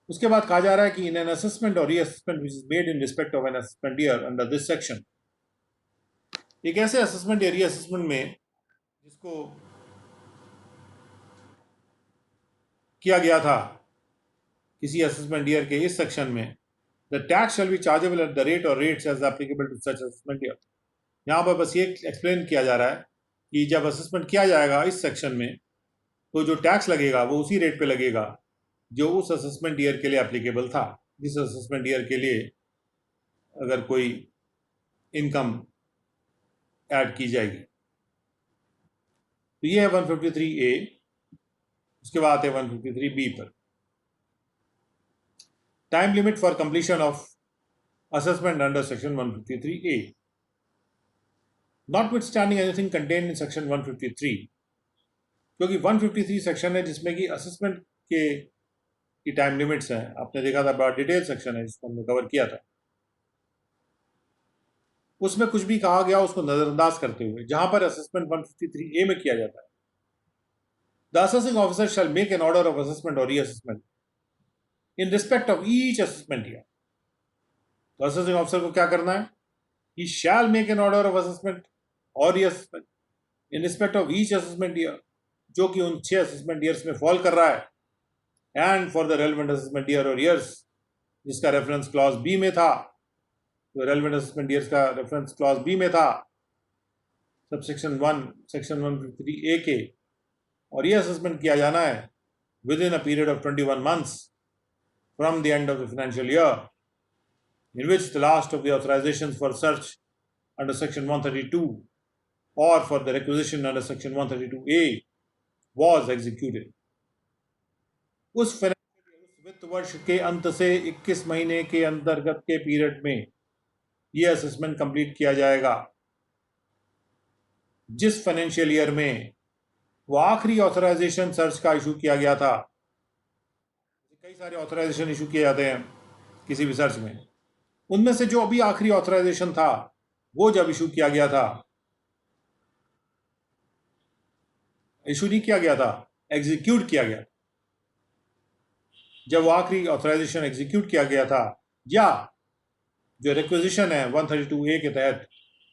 उसके बाद कहा जा रहा है कि इन एन असेसमेंट और reassessment which is made in respect of an assessment year under this section, एक ऐसे असेसमेंट या रीअसेसमेंट में जिसको किया गया था किसी असेसमेंट ईयर के इस सेक्शन में, the tax shall be chargeable at the rate और rates as applicable to such assessment year. यहाँ पर बस ये एक्सप्लेन किया जा रहा है कि जब असेसमेंट किया जाएगा इस सेक्शन में तो जो टैक्स लगेगा वो उसी रेट पे लगेगा जो उस असेसमेंट ईयर के लिए एप्लीकेबल था, जिस असेसमेंट ईयर के लिए अगर कोई इनकम ऐड की जाएगी. तो ये है 153A. उसके बाद है 153B पर time limit for completion of assessment under section 153A. Notwithstanding anything contained in section 153, क्योंकि 153 सेक्शन है जिसमें कि असेसमेंट के की टाइम लिमिट्स हैं। आपने देखा था, बड़ा डिटेल सेक्शन है जिसको हमने कवर किया था। उसमें कुछ भी कहा गया उसको नजरअंदाज करते हुए जहां पर असेसमेंट 153A में किया जाता है, the assessing officer shall make an order of assessment और reassessment in respect of each assessment year. तो असेसिंग ऑफिसर को क्या करना है? He shall make an order of assessment और reassessment in respect of each assessment year, जो कि उन 6 असेसमेंट ईयर्स में फॉल कर रहा है, and for the relevant assessment year और ईयर्स जिसका रेफरेंस क्लॉज बी में था। तो रेलेवेंट असेसमेंट ईयर्स का रेफरेंस क्लॉज बी में था सबसेक्शन 1 सेक्शन 153A के, और ये असेसमेंट किया जाना है with in a period of 21 months from the end of the financial year in which the last of the authorizations for search under section 132 or for the requisition under section 132A was executed। उस वित्त वर्ष के अंत से 21 महीने के अंतर्गत के पीरियड में यह असेसमेंट कंप्लीट किया जाएगा जिस फाइनेंशियल ईयर में वो आखिरी ऑथराइजेशन सर्च का इशू किया गया था। कई सारे ऑथराइजेशन इशू किए जाते हैं किसी भी सर्च में, उनमें से जो अभी आखिरी ऑथराइजेशन था वो जब इशू किया गया था, इशू नहीं किया गया था, एग्जीक्यूट किया गया, जब वो आखिरी ऑथराइजेशन एग्जीक्यूट किया गया था या जो रिक्वेजिशन है 132A के तहत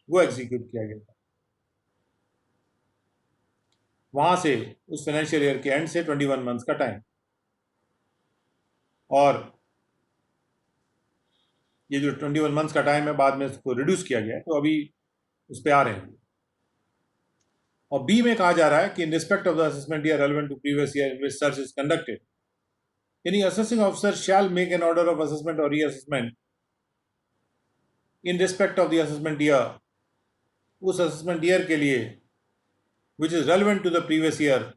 वो एग्जीक्यूट किया गया था, वहां से उस फाइनेंशियल ईयर के एंड से 21 मंथ्स का टाइम। और ये जो 21 मंथ्स का टाइम है बाद में इसको रिड्यूस किया गया है, तो अभी उस पर आ रहे हैं। और बी में कहा जा रहा है कि in respect of the assessment year relevant to previous year in which search is conducted, यानी assessing officer shall make an order of assessment और reassessment in respect of the assessment year, उस assessment year के लिए which is relevant to the previous year,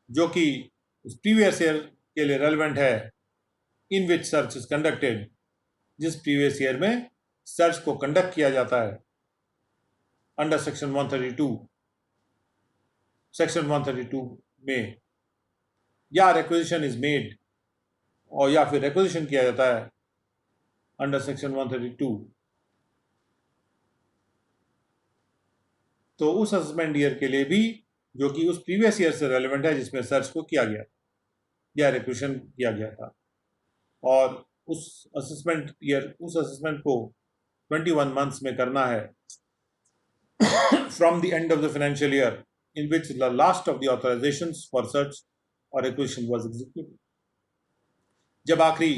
जो कि उस previous year के लिए रेलेवेंट है, in which search is conducted, जिस प्रीवियस ईयर में सर्च को कंडक्ट किया जाता है अंडर सेक्शन 132, सेक्शन 132 में, या रिक्वेजिशन इज मेड और या फिर रिक्वेजिशन किया जाता है अंडर सेक्शन 132, तो उस असेसमेंट ईयर के लिए भी जो कि उस प्रीवियस ईयर से रेलेवेंट है जिसमें सर्च को किया गया या रिक्वेजिशन किया गया था, और उस असेसमेंट ईयर उस असेसमेंट को 21 मंथ्स में करना है from the end of the financial year in which the last of the authorizations for search or acquisition was executed। जब आखिरी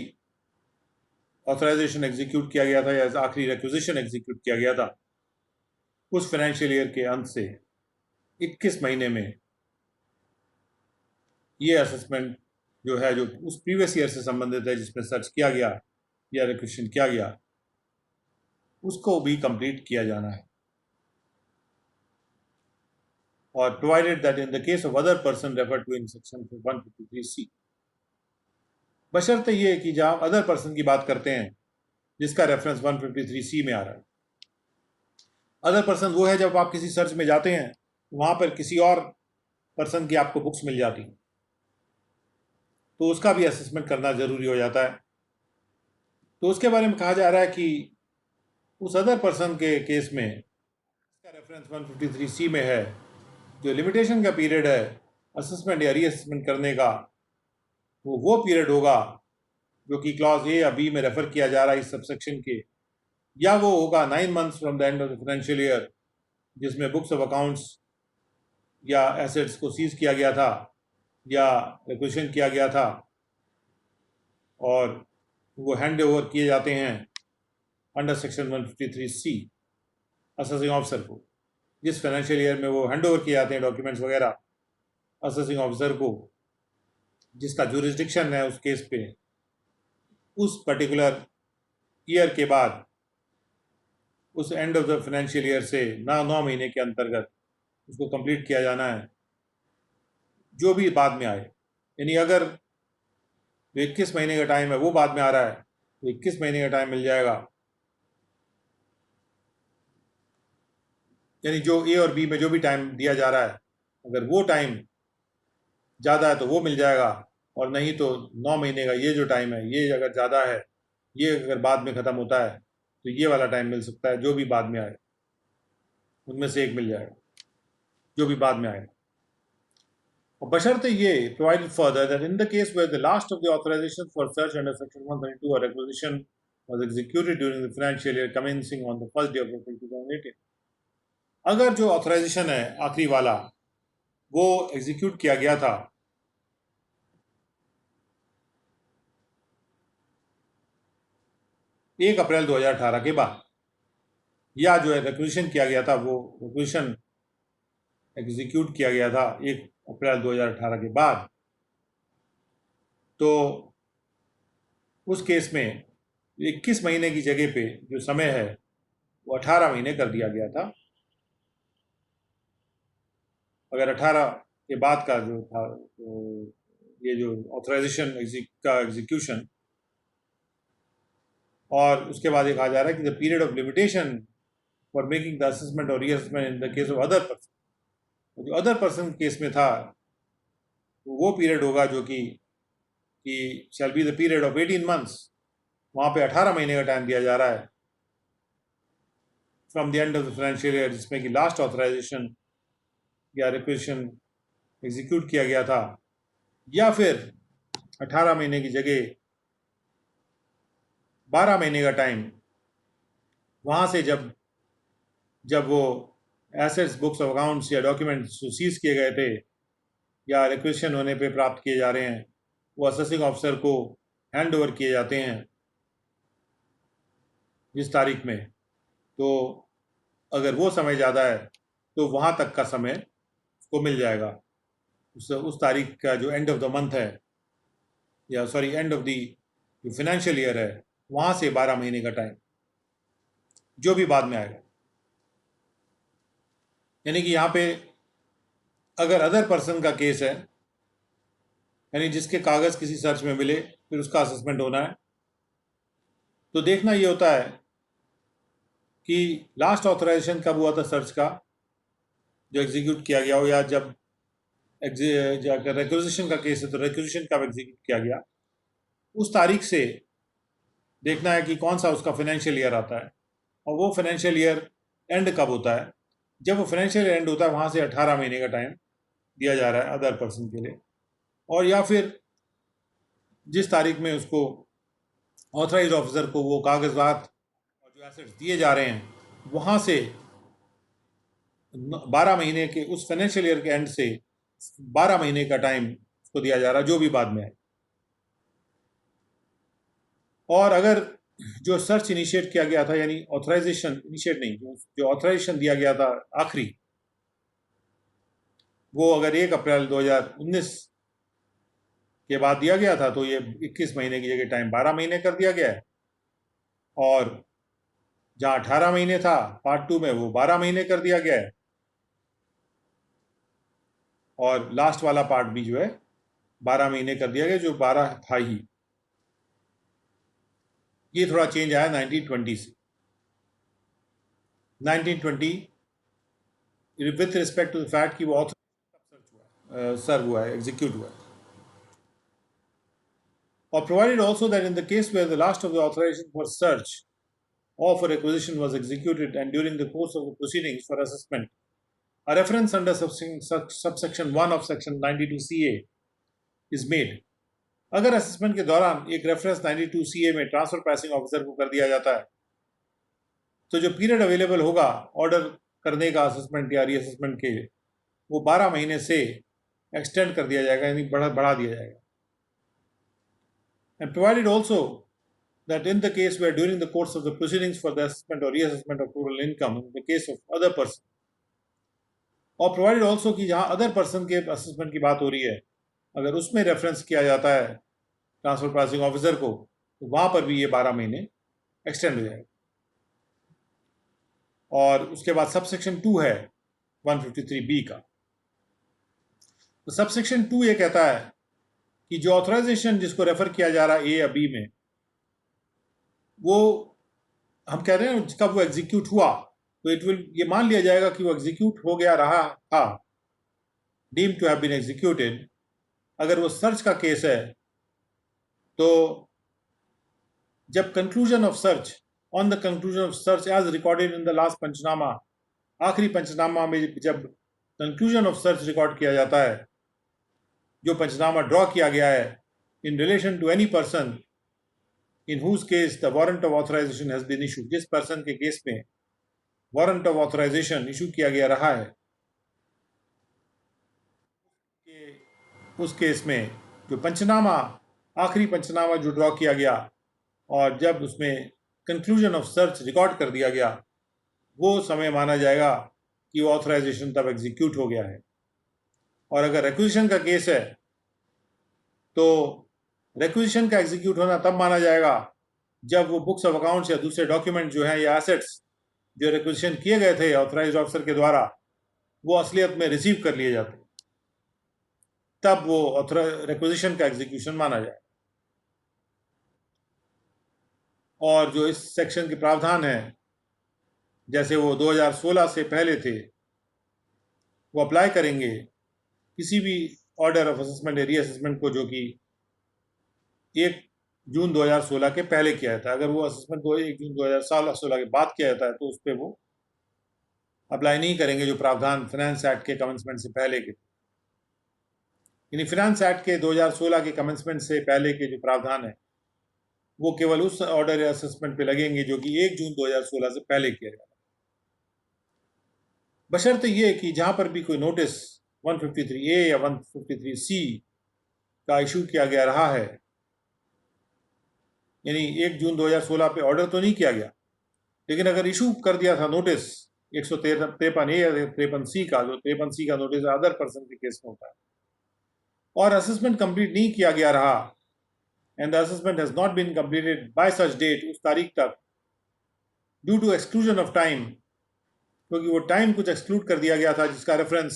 ऑथराइजेशन एग्जीक्यूट किया गया था या आखिरी रिक्विजिशन एग्जीक्यूट किया गया था, उस फाइनेंशियल ईयर के अंत से 21 महीने में ये असेसमेंट जो है, जो उस प्रीवियस ईयर से संबंधित है जिसमें सर्च किया गया या रिक्विजिशन किया गया, उसको भी कंप्लीट किया जाना है। और provided that in the case of other person refer to in section 153C, बशर्ते ये कि जहां अदर पर्सन की बात करते हैं जिसका रेफरेंस 153C में आ रहा है। अदर पर्सन वो है जब आप किसी सर्च में जाते हैं वहां पर किसी और पर्सन की आपको बुक्स मिल जाती हैं, तो उसका भी असेसमेंट करना जरूरी हो जाता है। तो उसके बारे में कहा जा रहा है कि उस अदर पर्सन के केस में इसका रेफरेंस 153C में है, जो लिमिटेशन का पीरियड है असेसमेंट या रीअसेसमेंट करने का, वो पीरियड होगा जो कि क्लॉज ए या बी में रेफर किया जा रहा है इस सबसेक्शन के, या वो होगा 9 months from the end of the financial year जिसमें बुक्स ऑफ अकाउंट्स या एसेट्स को सीज किया गया था या रिक्वेजिशन किया गया था और वो हैंड ओवर किए जाते हैं under section 153C assessing officer को। जिस फाइनेंशियल ईयर में वो हैंड ओवर किए जाते हैं डॉक्यूमेंट्स वगैरह असेसिंग ऑफिसर को, जिसका जुरिस्डिक्शन है उस केस पे, उस पर्टिकुलर ईयर के बाद उस and of the financial year से 9 महीने के अंतर्गत उसको कंप्लीट किया जाना है, जो भी बाद में आए। यानी अगर 21 महीने का टाइम है वो बाद में आ रहा है तो 21 महीने का टाइम मिल जाएगा। यानी जो ए और बी में जो भी टाइम दिया जा रहा है, अगर वो टाइम ज़्यादा है तो वो मिल जाएगा, और नहीं तो 9 महीने का ये जो टाइम है, ये अगर ज़्यादा है, ये अगर बाद में ख़त्म होता है तो ये वाला टाइम मिल सकता है, जो भी बाद में आए उनमें से एक मिल जाएगा, जो भी बाद में आए। और बशर्ते ये provided further that in the case where the last of the authorization for search under section 132 or requisition was executed during the financial year commencing on the first day of April 2018, अगर जो authorisation है आखिरी वाला वो execute किया गया था 1 अप्रैल 2018 के बाद, या जो है रिक्विजिशन किया गया था वो रिक्विजिशन एग्जीक्यूट किया गया था 1 अप्रैल 2018 के बाद, तो उस केस में 21 महीने की जगह पे जो समय है वो 18 महीने कर दिया गया था। अगर 18 के बाद का जो था तो ये जो ऑथराइजेशन का एग्जीक्यूशन, और उसके बाद ये कहा जा रहा है कि the period of limitation for making the assessment और reassessment in the case of other person, जो अदर पर्सन केस में था तो वो पीरियड होगा जो कि shall be the period of 18 months, वहाँ पे 18 महीने का टाइम दिया जा रहा है from the end of the financial year, जिसमें कि लास्ट ऑथराइजेशन या रिक्वेजिशन एग्जीक्यूट किया गया था, या फिर 18 महीने की जगह 12 महीने का टाइम वहाँ से जब वो एसेट्स, बुक्स ऑफ अकाउंट्स या डॉक्यूमेंट्स सीज किए गए थे या रिक्वेजिशन होने पे प्राप्त किए जा रहे हैं, वो असेसिंग ऑफिसर को हैंड ओवर किए जाते हैं जिस तारीख में, तो अगर वो समय ज़्यादा है तो वहाँ तक का समय उसको मिल जाएगा, उस तारीख का जो एंड ऑफ द मंथ है, या सॉरी एंड ऑफ द जो फाइनेंशियल ईयर है, वहाँ से 12 महीने का टाइम जो भी बाद में आएगा। यानी कि यहाँ पे अगर अदर पर्सन का केस है, यानी जिसके कागज़ किसी सर्च में मिले फिर उसका असेसमेंट होना है, तो देखना ये होता है कि लास्ट ऑथराइजेशन कब हुआ था सर्च का जो एग्जीक्यूट किया गया हो, या जब रिक्विजिशन का केस है तो रिक्विजिशन कब एग्जीक्यूट किया गया, उस तारीख से देखना है कि कौन सा उसका फाइनेंशियल ईयर आता है, और वो फाइनेंशियल ईयर एंड कब होता है। जब वो फाइनेंशियल एंड होता है वहाँ से 18 महीने का टाइम दिया जा रहा है अदर पर्सन के लिए, और या फिर जिस तारीख में उसको ऑथराइज ऑफिसर को वो कागजात और जो एसेट्स दिए जा रहे हैं वहाँ से 12 महीने के उस फाइनेंशियल ईयर के एंड से 12 महीने का टाइम उसको दिया जा रहा है जो भी बाद में है। और अगर जो सर्च इनिशिएट किया गया था, यानी ऑथराइजेशन इनिशिएट नहीं, जो ऑथराइजेशन दिया गया था आखिरी, वो अगर 1 अप्रैल 2019 के बाद दिया गया था तो ये 21 महीने की जगह टाइम 12 महीने कर दिया गया है, और जहाँ 18 महीने था पार्ट 2 में वो 12 महीने कर दिया गया है, और लास्ट वाला पार्ट भी जो है 12 महीने कर दिया गया, जो 12 था ही। ये थोड़ा चेंज आया 1920 से। 1920 with respect to the fact कि वो ऑथर सर्व हुआ है, एग्जीक्यूट हुआ है। और provided also that in the case where the last of the authorization for search or for acquisition was executed and during the course of the proceedings for assessment, a reference under subsection 1 of section 92CA is made. अगर assessment के दौरान एक reference 92CA में transfer pricing officer को कर दिया जाता है, तो जो पीरियड अवेलेबल होगा ऑर्डर करने का असेसमेंट या रीअसेसमेंट के, वो 12 महीने से एक्सटेंड कर दिया जाएगा, यानी बढ़ा दिया जाएगा। And provided also that in the case where during the course of the proceedings for the assessment or reassessment of total income in the case of other person, और provided also कि जहाँ अदर पर्सन के assessment की बात हो रही है, अगर उसमें रेफरेंस किया जाता है ट्रांसफर प्राइसिंग ऑफिसर को, तो वहाँ पर भी ये 12 महीने एक्सटेंड हो जाएगा। और उसके बाद सबसेक्शन 2 है 153B का, तो सबसेक्शन 2 ये कहता है कि जो ऑथराइजेशन जिसको रेफर किया जा रहा है ए या बी में, वो हम कह रहे हैं जब वो एग्जीक्यूट हुआ तो ये मान लिया जाएगा कि वो एग्जीक्यूट हो गया रहा था, deem to have been executed अगर वो सर्च का केस है तो जब conclusion of search, on the conclusion of search as recorded in the last panchnama, आखिरी पंचनामा में जब कंक्लूजन ऑफ सर्च रिकॉर्ड किया जाता है, जो पंचनामा ड्रॉ किया गया है in relation to any person in whose case the warrant of authorisation has been issued, जिस पर्सन के केस में वारंट ऑफ ऑथराइजेशन इशू किया गया रहा है, कि उस केस में जो पंचनामा, आखिरी पंचनामा जो ड्रॉ किया गया और जब उसमें कंक्लूजन ऑफ सर्च रिकॉर्ड कर दिया गया, वो समय माना जाएगा कि वो ऑथराइजेशन तब एग्जीक्यूट हो गया है। और अगर रिक्विजिशन का केस है तो रिक्विजिशन का एग्जीक्यूट होना तब माना जाएगा जब वो बुक्स ऑफ अकाउंट्स या दूसरे डॉक्यूमेंट जो हैं या एसेट्स जो रिक्विजिशन किए गए थे ऑथराइज्ड ऑफिसर के द्वारा, वो असलियत में रिसीव कर लिए जाते, तब वो रिक्विजिशन का एग्जीक्यूशन माना जाए। और जो इस सेक्शन के प्रावधान हैं, जैसे वो 2016 से पहले थे, वो अप्लाई करेंगे किसी भी ऑर्डर ऑफ असेसमेंट या रीअसेसमेंट को जो कि 1 जून 2016 के पहले किया जाता है। अगर वो असेसमेंट को 1 जून 2016 के बाद किया जाता है तो उस पर वो अप्लाई नहीं करेंगे, जो प्रावधान फाइनेंस एक्ट के कमेंसमेंट से पहले के। यानी फाइनेंस एक्ट के 2016 के कमेंसमेंट से पहले के जो प्रावधान है वो केवल उस ऑर्डर या असेसमेंट पे लगेंगे जो कि 1 जून 2016 से पहले किया गया, बशर्ते ये कि जहां पर भी कोई नोटिस 153A या 153C का इशू किया गया रहा है, यानी 1 जून 2016 पे ऑर्डर तो नहीं किया गया, लेकिन अगर इशू कर दिया था नोटिस 153A या 53C का, जो 53C का नोटिस अदर पर्सन के केस में होता है, और असेसमेंट कंप्लीट नहीं किया गया रहा, and the assessment has not been completed by such date, उस तारीख तक, due to exclusion of time, क्योंकि वो टाइम कुछ एक्सक्लूड कर दिया गया था जिसका रेफरेंस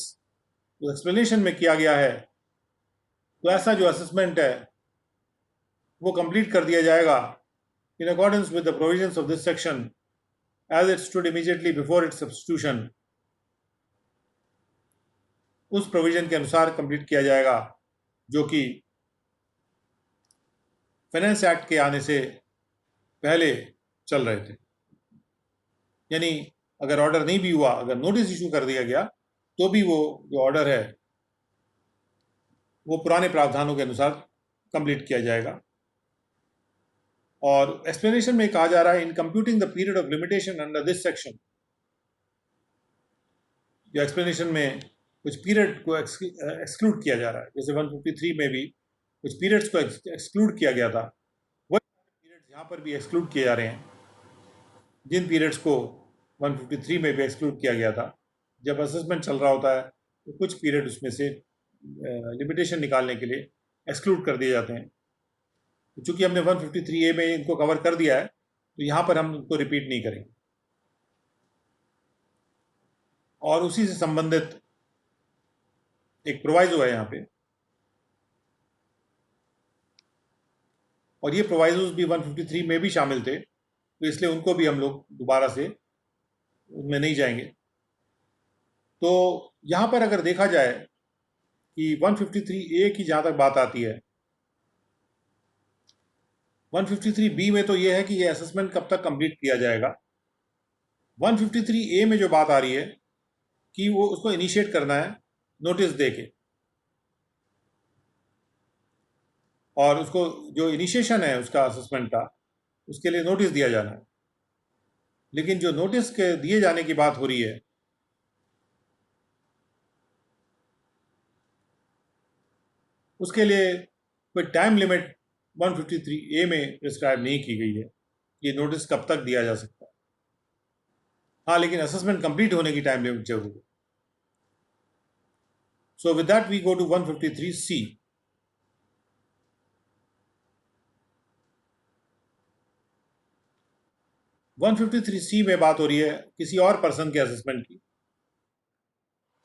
उस एक्सप्लेनेशन में किया गया है, तो ऐसा जो असेसमेंट है वो कंप्लीट कर दिया जाएगा in accordance with the provisions of this section as it stood immediately before its substitution. उस प्रोविजन के अनुसार कंप्लीट किया जाएगा जो कि फाइनेंस एक्ट के आने से पहले चल रहे थे। यानी अगर ऑर्डर नहीं भी हुआ, अगर नोटिस इशू कर दिया गया, तो भी वो जो ऑर्डर है वो पुराने प्रावधानों के अनुसार कंप्लीट किया जाएगा। और एक्सप्लेनेशन में कहा जा रहा है, in computing the period of limitation under this section, जो एक्सप्लेनेशन में कुछ पीरियड को एक्सक्लूड किया जा रहा है, जैसे 153 में भी कुछ पीरियड्स को एक्सक्लूड किया गया था, वही पीरियड्स यहाँ पर भी एक्सक्लूड किए जा रहे हैं। जिन पीरियड्स को 153 में भी एक्सक्लूड किया गया था, जब असेसमेंट चल रहा होता है तो कुछ पीरियड उसमें से लिमिटेशन निकालने के लिए एक्सक्लूड कर दिए जाते हैं। तो चूंकि हमने 153A में इनको कवर कर दिया है, तो यहाँ पर हम उनको रिपीट नहीं करेंगे। और उसी से संबंधित एक प्रोवाइजो है यहाँ पे, और ये प्रोवाइजोज भी 153 में भी शामिल थे, तो इसलिए उनको भी हम लोग दोबारा से उनमें नहीं जाएंगे। तो यहाँ पर अगर देखा जाए कि 153A की जहाँ तक बात आती है, 153B में तो ये है कि ये असेसमेंट कब तक कंप्लीट किया जाएगा। 153A में जो बात आ रही है कि वो उसको इनिशिएट करना है नोटिस दे के, और उसको जो इनिशिएशन है उसका असेसमेंट का, उसके लिए नोटिस दिया जाना है। लेकिन जो नोटिस के दिए जाने की बात हो रही है, उसके लिए कोई टाइम लिमिट 153A में प्रिस्क्राइब नहीं की गई है कि नोटिस कब तक दिया जा सकता है। हाँ, लेकिन असेसमेंट कंप्लीट होने की टाइम लिमिट जरूर है। So with that we go to 153C। 153C में बात हो रही है किसी और पर्सन के असेसमेंट की,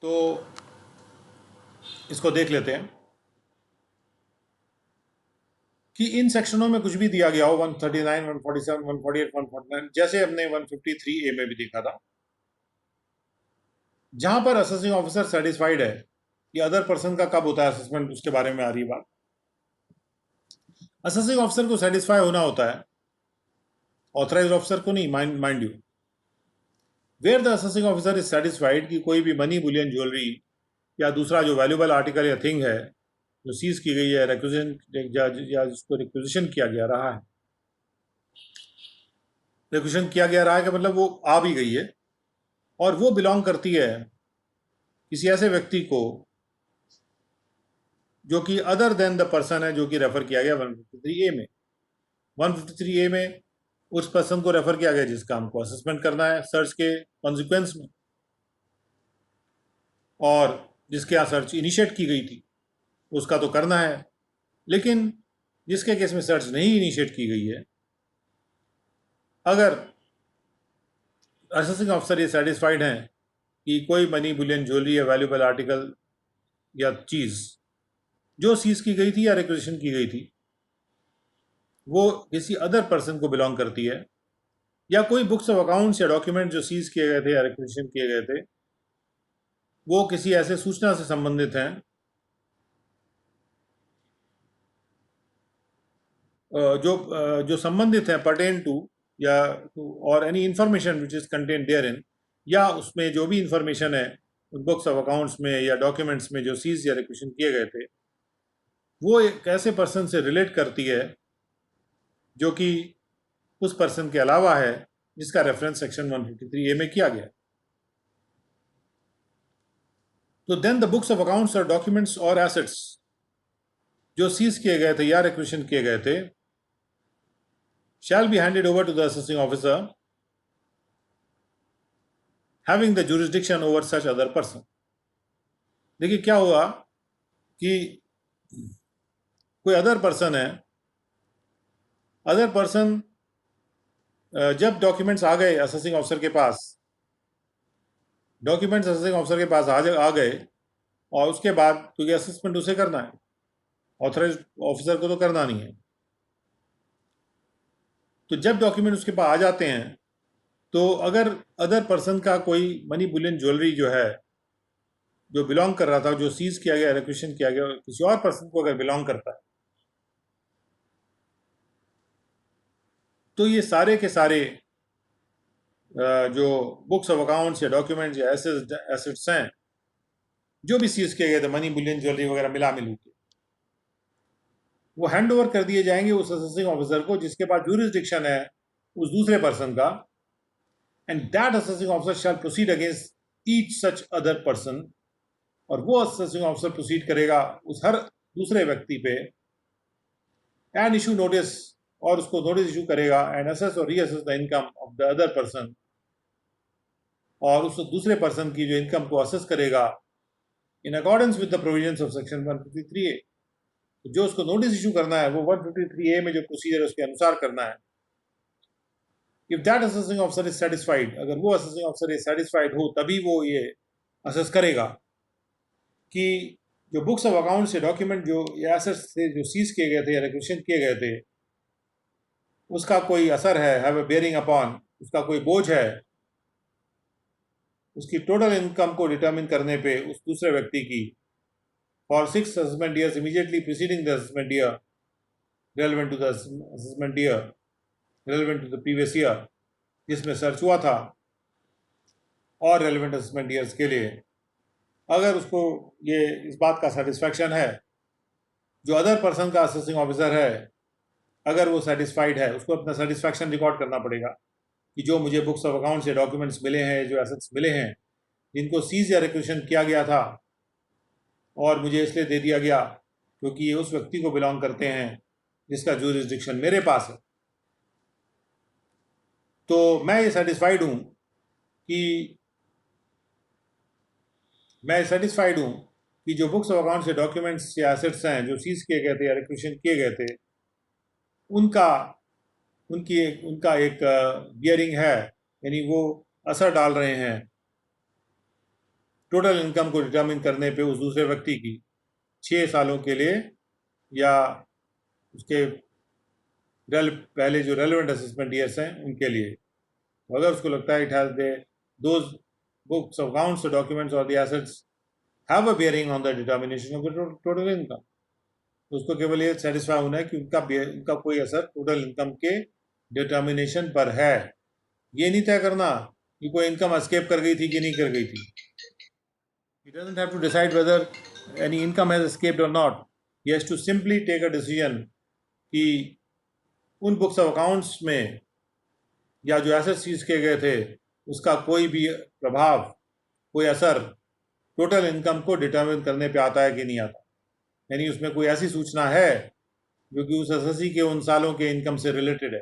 तो इसको देख लेते हैं कि इन सेक्शनों में कुछ भी दिया गया हो, 139, 147, 148, 149, जैसे हमने 153A में भी देखा था, जहां पर असेसिंग ऑफिसर सेटिस्फाइड है कि अदर पर्सन का कब होता है असेसमेंट, उसके बारे में आ रही बात। असेसिंग ऑफिसर को सेटिस्फाई होना होता है, ऑथराइज्ड ऑफिसर को नहीं, mind you. Where the assessing officer is satisfied कि कोई भी मनी, बुलियन, ज्वेलरी या दूसरा जो वैल्यूबल आर्टिकल या थिंग है जो सीज की गई है, रिक्विजिशन या जिसको रिक्विजिशन किया गया रहा है, रिक्विजिशन किया गया रहा है का मतलब वो आ भी गई है और वो बिलोंग करती है किसी ऐसे व्यक्ति को जो कि अदर देन द पर्सन है जो कि रेफर किया गया 153A में। 153A में उस पर्सन को रेफर किया गया जिस काम को असेसमेंट करना है सर्च के कॉन्सिक्वेंस में, और जिसके यहाँ सर्च इनिशिएट की गई थी उसका तो करना है। लेकिन जिसके केस में सर्च नहीं इनिशिएट की गई है, अगर असेसिंग ऑफिसर ये सेटिस्फाइड हैं कि कोई मनी, बुलियन, ज्वेलरी या वैल्यूबल आर्टिकल या चीज़ जो सीज की गई थी या रिक्विजिशन की गई थी वो किसी अदर पर्सन को बिलोंग करती है, या कोई बुक्स ऑफ अकाउंट्स या डॉक्यूमेंट जो सीज किए गए थे या रिक्विजिशन किए गए थे वो किसी ऐसे सूचना से संबंधित हैं जो संबंधित है पर्टेन टू या और any information which is contain therein, या उसमें जो भी इंफॉर्मेशन है उन बुक्स ऑफ अकाउंट्स में या डॉक्यूमेंट्स में जो सीज या रिक्विजिशन किए गए थे वो एक ऐसे पर्सन से रिलेट करती है जो कि उस पर्सन के अलावा है जिसका रेफरेंस सेक्शन 153A में किया गया। तो then the books of accounts और डॉक्यूमेंट्स और एसेट्स जो सीज किए गए थे या रिक्विजिशन किए गए थे shall be handed over to the assessing officer having the jurisdiction over such other person। देखिए क्या हुआ कि कोई अदर पर्सन है, अदर पर्सन जब डॉक्यूमेंट्स आ गए असेसिंग ऑफिसर के पास, डॉक्यूमेंट्स असेसिंग ऑफिसर के पास आ गए और उसके बाद क्योंकि असेसमेंट उसे करना है, ऑथराइज्ड ऑफिसर को तो करना नहीं है, तो जब डॉक्यूमेंट उसके पास आ जाते हैं तो अगर अदर पर्सन का कोई मनी, बुलियन, ज्वेलरी जो है जो बिलोंग कर रहा था, जो सीज किया गया, रिक्विजिशन किया गया, किसी और पर्सन को अगर बिलोंग करता है तो ये सारे के सारे जो बुक्स ऑफ अकाउंट्स या डॉक्यूमेंट्स या एसेट्स हैं जो भी सीज किए गए थे, मनी, बुलियन, ज्वेलरी वगैरह मिला मिलू के, वो हैंड ओवर कर दिए जाएंगे उस असेसिंग ऑफिसर को जिसके पास ज्यूरिसडिक्शन है उस दूसरे पर्सन का, and that assessing officer shell proceed against each such other person, और वो असेसिंग ऑफिसर प्रोसीड करेगा उस हर दूसरे व्यक्ति पे, एंड इशू नोटिस, और उसको नोटिस इशू करेगा, एंड असेस और reassess the income of the other person, और उस दूसरे पर्सन की जो इनकम को असेस करेगा इन accordance with the provisions of section 153A। जो उसको नोटिस इशू करना है वो 153A में जो प्रोसीजर है उसके अनुसार करना है। If that assessing officer is satisfied, अगर वो असेसिंग ऑफिसर इज सेटिस्फाइड हो तभी वो ये असेस करेगा कि जो बुक्स ऑफ अकाउंट से डॉक्यूमेंट जो एसेट्स थे जो सीज किए गए थे या रिक्विजिशन किए गए थे उसका कोई असर है, हैव अ बेयरिंग अपॉन, उसका कोई बोझ है उसकी टोटल इनकम को डिटरमिन करने पे उस दूसरे व्यक्ति की, for 6 assessment years immediately preceding the assessment year relevant to the assessment year relevant to the previous year जिसमें सर्च हुआ था, और रेलेवेंट असेसमेंट ईयर्स के लिए अगर उसको ये इस बात का सेटिस्फैक्शन है, जो अदर पर्सन का असेसिंग ऑफिसर है अगर वो सेटिस्फाइड है, उसको अपना सेटिस्फैक्शन रिकॉर्ड करना पड़ेगा कि जो मुझे बुक्स ऑफ अकाउंट्स या डॉक्यूमेंट्स मिले हैं, जो एसेट्स मिले हैं जिनको सीज या रिक्विजिशन किया गया था और मुझे इसलिए दे दिया गया क्योंकि ये उस व्यक्ति को बिलोंग करते हैं जिसका ज्यूरिसडिक्शन मेरे पास है, तो मैं ये सेटिस्फाइड हूँ कि जो बुक्स ऑफ अकाउंट्स या डॉक्यूमेंट्स या एसेट्स हैं जो सीज किए गए थे या रिक्विजिशन किए गए थे उनका एक बियरिंग है, यानी वो असर डाल रहे हैं टोटल इनकम को डिटरमिन करने पे उस दूसरे व्यक्ति की 6 सालों के लिए, या उसके पहले जो रेलेवेंट असेसमेंट ईयर्स हैं उनके लिए। अगर उसको लगता है it has those books of accounts और डॉक्यूमेंट्स और the assets have a bearing on the determination of the total income. तो उसको केवल ये सेटिस्फाई होना है कि उनका कोई असर टोटल इनकम के डिटर्मिनेशन पर है। ये नहीं तय करना कि कोई इनकम एस्केप कर गई थी कि नहीं कर गई थी। He doesn't have to decide whether any income has escaped or not. He has to simply take a decision कि उन बुक्स ऑफ अकाउंट्स में या जो एसेट्स सीज किए गए थे उसका कोई भी प्रभाव, कोई असर टोटल इनकम को डिटरमिन करने पे आता है कि नहीं आता। यानी उसमें कोई ऐसी सूचना है जो कि उस एसएससी के उन सालों के इनकम से रिलेटेड है।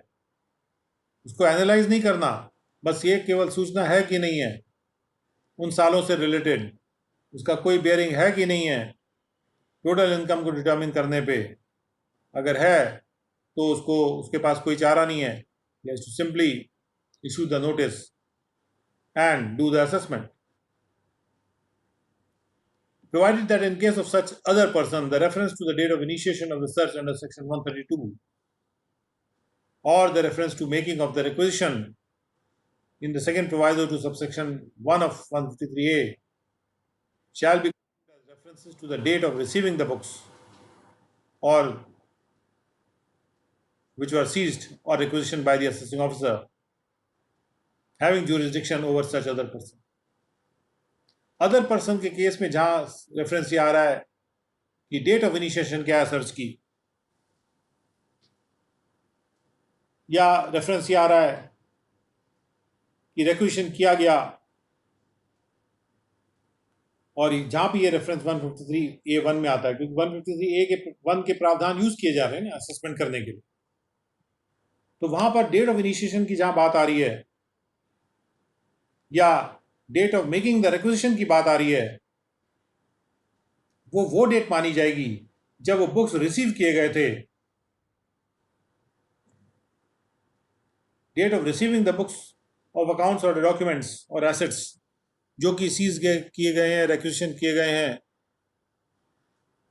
उसको एनालाइज नहीं करना, बस ये केवल सूचना है कि नहीं है उन सालों से रिलेटेड, उसका कोई बेयरिंग है कि नहीं है टोटल इनकम को डिटरमिन करने पे। अगर है तो उसको उसके पास कोई चारा नहीं है, he has to simply issue the notice and do the assessment. Provided that in case of such other person, the reference to the date of initiation of the search under section 132 or the reference to making of the requisition in the second proviso to subsection 1 of 153A shall be as references to the date of receiving the books or which were seized or requisitioned by the assessing officer having jurisdiction over such other person. Other person के case में जहां reference ये आ रहा है कि date of initiation क्या है search की, या रेफरेंस ये आ रहा है कि रिक्विजिशन किया गया, और जहां भी ये रेफरेंस 153A1 में आता है क्योंकि 153A के प्रावधान यूज किए जा रहे हैं ना असेसमेंट करने के लिए, तो वहां पर डेट ऑफ इनिशिएशन की जहां बात आ रही है या date of making the requisition की बात आ रही है, वो डेट मानी जाएगी जब वो बुक्स रिसीव किए गए थे। Date of receiving the books of accounts और डॉक्यूमेंट्स और एसेट्स जो कि सीज किए गए हैं, रिक्विजिशन किए गए हैं,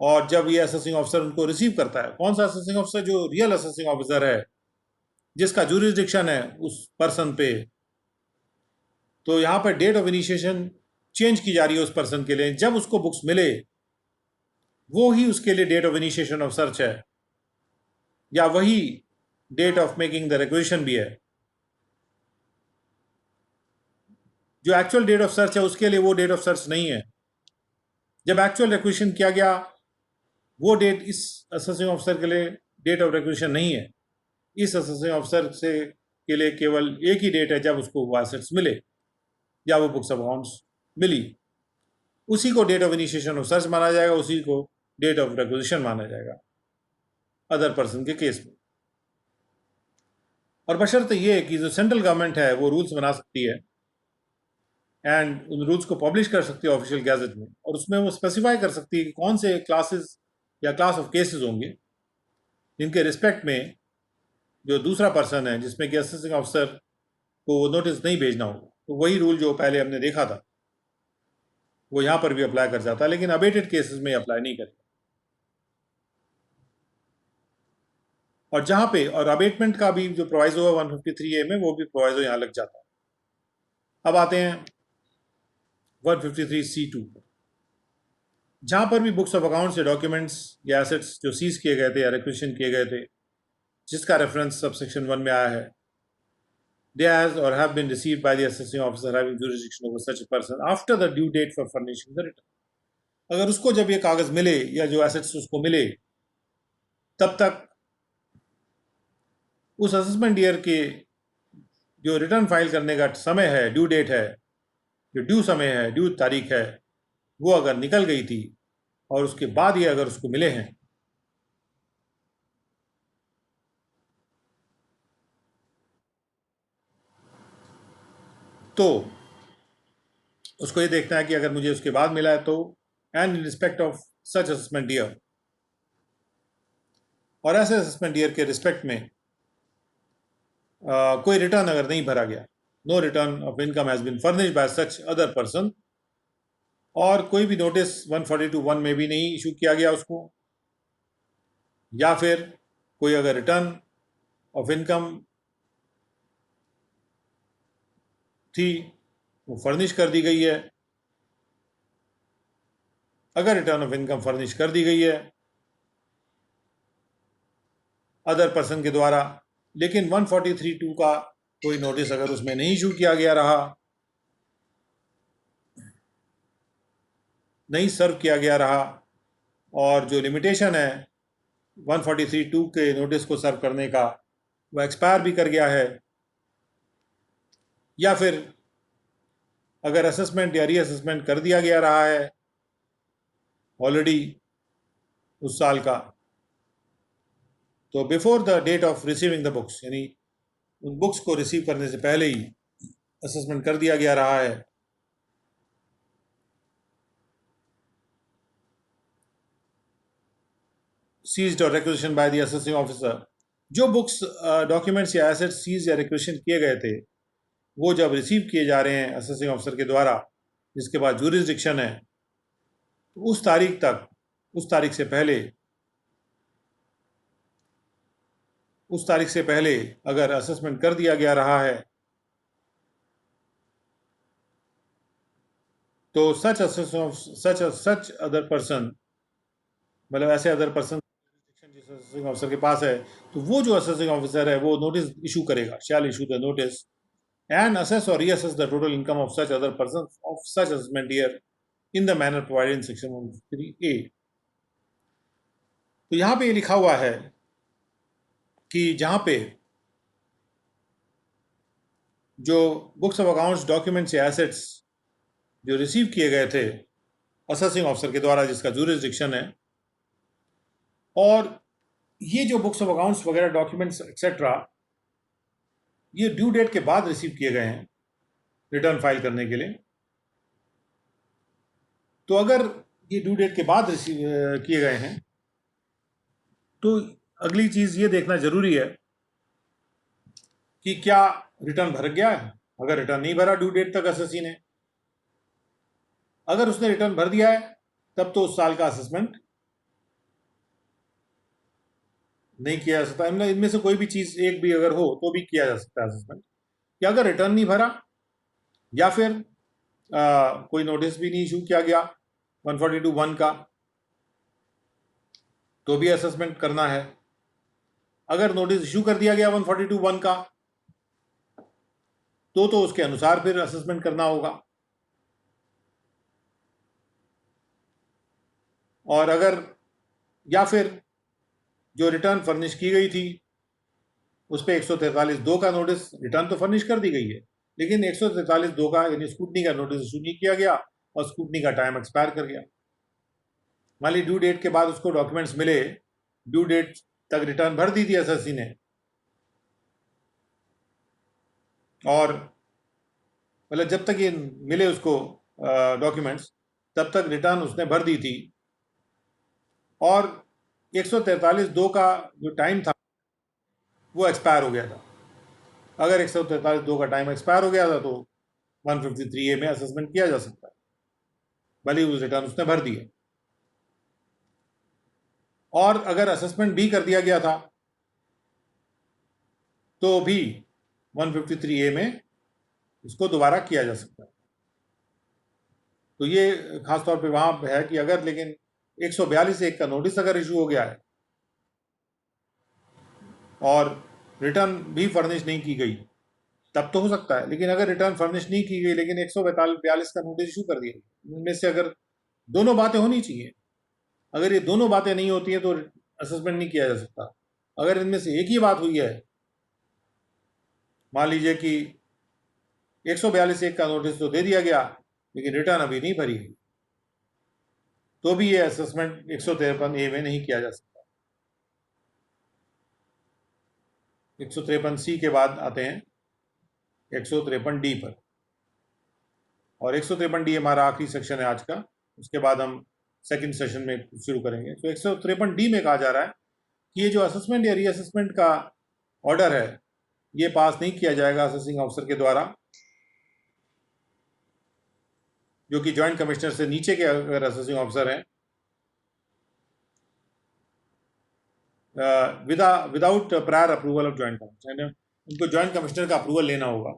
और जब ये असेसिंग ऑफिसर उनको रिसीव करता है, कौन सा असेसिंग ऑफिसर, जो रियल असेसिंग ऑफिसर है जिसका जुरिस्डिक्शन है उस पर्सन पे। तो यहाँ पर डेट ऑफ इनिशिएशन चेंज की जा रही है उस पर्सन के लिए, जब उसको बुक्स मिले वो ही उसके लिए date of initiation of search है, या वही date of making the requisition भी है। जो एक्चुअल डेट ऑफ सर्च है उसके लिए वो डेट ऑफ सर्च नहीं है। जब एक्चुअल रिक्विजिशन किया गया वो डेट इस असेसिंग ऑफिसर के लिए डेट ऑफ रिक्विजिशन नहीं है। इस असेसिंग ऑफिसर से के लिए केवल एक ही डेट है जब उसको वो एसेट्स मिले या वो बुक्स ऑफ अकाउंट्स मिली, उसी को date of initiation of search माना जाएगा, उसी को डेट ऑफ रिक्विजिशन माना जाएगा अदर पर्सन के केस में। और बशर्ते ये कि जो सेंट्रल गवर्नमेंट है वो रूल्स बना सकती है एंड उन रूल्स को पब्लिश कर सकती है ऑफिशियल गैजेट में, और उसमें वो स्पेसिफाई कर सकती है कि कौन से क्लासेस या क्लास ऑफ केसेस होंगे जिनके रिस्पेक्ट में जो दूसरा पर्सन है जिसमें कि असेसिंग ऑफिसर को वो नोटिस नहीं भेजना होगा। तो वही रूल जो पहले हमने देखा था वो यहाँ पर भी अप्लाई कर जाता है, लेकिन अबेटेड केसेस में अप्लाई नहीं करेगा। और जहाँ पे और अबेटमेंट का भी जो प्रोवाइजो है 153A में, वो भी प्रोवाइजो यहाँ लग जाता है। अब आते हैं 153C2, जहां पर भी बुक्स ऑफ अकाउंट्स या डॉक्यूमेंट्स या एसेट्स जो सीज किए गए थे या रिक्विजिशन किए गए थे जिसका रेफरेंस सबसेक्शन 1 में आया है, they has or have been received by the assessing officer having jurisdiction over such a person after the due date for furnishing the return। अगर उसको जब ये कागज मिले या जो एसेट्स उसको मिले तब तक उस असेसमेंट ईयर के जो रिटर्न फाइल करने का समय है, ड्यू डेट है, जो ड्यू समय है, ड्यू तारीख है, वो अगर निकल गई थी और उसके बाद ये अगर उसको मिले हैं तो उसको ये देखना है कि अगर मुझे उसके बाद मिला है तो and in respect of such assessment year, और ऐसे असेसमेंट ईयर के रिस्पेक्ट में कोई रिटर्न अगर नहीं भरा गया, no return of income has been furnished by such other person, और कोई भी नोटिस 142(1) में भी नहीं इशू किया गया उसको, या फिर कोई अगर रिटर्न ऑफ इनकम थी वो फर्निश कर दी गई है, अगर रिटर्न ऑफ इनकम फर्निश कर दी गई है अदर पर्सन के द्वारा, लेकिन 143(2) का कोई नोटिस अगर उसमें नहीं इशू किया गया रहा, नहीं सर्व किया गया रहा, और जो लिमिटेशन है 143(2) के नोटिस को सर्व करने का वो एक्सपायर भी कर गया है, या फिर अगर असेसमेंट या रीअसेसमेंट कर दिया गया रहा है ऑलरेडी उस साल का, तो before the date of receiving the books, यानी उन बुक्स को रिसीव करने से पहले ही असेसमेंट कर दिया गया रहा है, सीज्ड और requisition bye the assessing officer, जो बुक्स डॉक्यूमेंट्स या एसेट्स सीज या रिक्विजिशन किए गए थे वो जब रिसीव किए जा रहे हैं असेसिंग ऑफिसर के द्वारा, जिसके बाद ज्यूरिसडिक्शन है, तो उस तारीख तक, उस तारीख से पहले अगर असेसमेंट कर दिया गया रहा है तो सच अदर पर्सन, मतलब ऐसे अदर पर्सन जिस असेसिंग ऑफिसर के पास है, तो वो जो असेसिंग ऑफिसर है वो नोटिस इशू करेगा, shall issue the notice and assess or reassess the total income of such other persons of such assessment year in the manner provided in section 153A. तो यहाँ पे ये लिखा हुआ है कि जहाँ पे जो बुक्स ऑफ अकाउंट्स, डॉक्यूमेंट्स या एसेट्स जो रिसीव किए गए थे असेसिंग ऑफिसर के द्वारा, जिसका ज्यूरिसडिक्शन है, और ये जो बुक्स ऑफ अकाउंट्स वगैरह, डॉक्यूमेंट्स एक्सेट्रा, ये ड्यू डेट के बाद रिसीव किए गए हैं रिटर्न फाइल करने के लिए, तो अगर ये ड्यू डेट के बाद रिसीव किए गए हैं तो अगली चीज़ ये देखना ज़रूरी है कि क्या रिटर्न भर गया है। अगर रिटर्न नहीं भरा ड्यू डेट तक असेसी ने, अगर उसने रिटर्न भर दिया है तब तो उस साल का असेसमेंट नहीं किया जा सकता। इनमें से कोई भी चीज़ एक भी अगर हो तो भी किया जा सकता है असेसमेंट, या अगर रिटर्न नहीं भरा या फिर कोई नोटिस भी नहीं इशू किया गया 142(1) का, तो भी असेसमेंट करना है। अगर नोटिस इशू कर दिया गया 142(1) का तो उसके अनुसार फिर असेसमेंट करना होगा। और अगर या फिर जो रिटर्न फर्निश की गई थी उस पर 143(2) का नोटिस, रिटर्न तो फर्निश कर दी गई है लेकिन 143(2) का यानी स्कूटनी का नोटिस इशू नहीं किया गया और स्कूटनी का टाइम एक्सपायर कर गया। मान ली ड्यू डेट के बाद उसको डॉक्यूमेंट्स मिले, ड्यू डेट तक रिटर्न भर दी थी एसएससी ने, और मतलब जब तक ये मिले उसको डॉक्यूमेंट्स तब तक रिटर्न उसने भर दी थी, और 143(2) का जो टाइम था वो एक्सपायर हो गया था। अगर 143(2) का टाइम एक्सपायर हो गया था तो 153A में असेसमेंट किया जा सकता है, भले उस रिटर्न उसने भर दिए। और अगर असेसमेंट भी कर दिया गया था तो भी 153A में इसको दोबारा किया जा सकता है। तो ये खासतौर पे वहाँ है कि अगर लेकिन 142(1) का नोटिस अगर इशू हो गया है और रिटर्न भी फर्निश नहीं की गई तब तो हो सकता है, लेकिन अगर रिटर्न फर्निश नहीं की गई लेकिन 142 का नोटिस इशू कर दिया, इनमें से अगर दोनों बातें होनी चाहिए, अगर ये दोनों बातें नहीं होती हैं तो असेसमेंट नहीं किया जा सकता। अगर इनमें से एक ही बात हुई है, मान लीजिए कि 142(1) का नोटिस तो दे दिया गया लेकिन रिटर्न अभी नहीं भरी गई, तो भी ये असेसमेंट 153A में नहीं किया जा सकता। 153C के बाद आते हैं 153D पर, और 153D हमारा आखिरी सेक्शन है आज का, उसके बाद हम सेकंड सेशन में शुरू करेंगे। तो 153D में कहा जा रहा है कि ये जो असेसमेंट या रीअसेसमेंट का ऑर्डर है ये पास नहीं किया जाएगा असेसिंग ऑफिसर के द्वारा, जो कि जॉइंट कमिश्नर से नीचे के अगर असेसिंग ऑफिसर हैं, without prior approval of joint commissioner, उनको जॉइंट कमिश्नर का अप्रूवल लेना होगा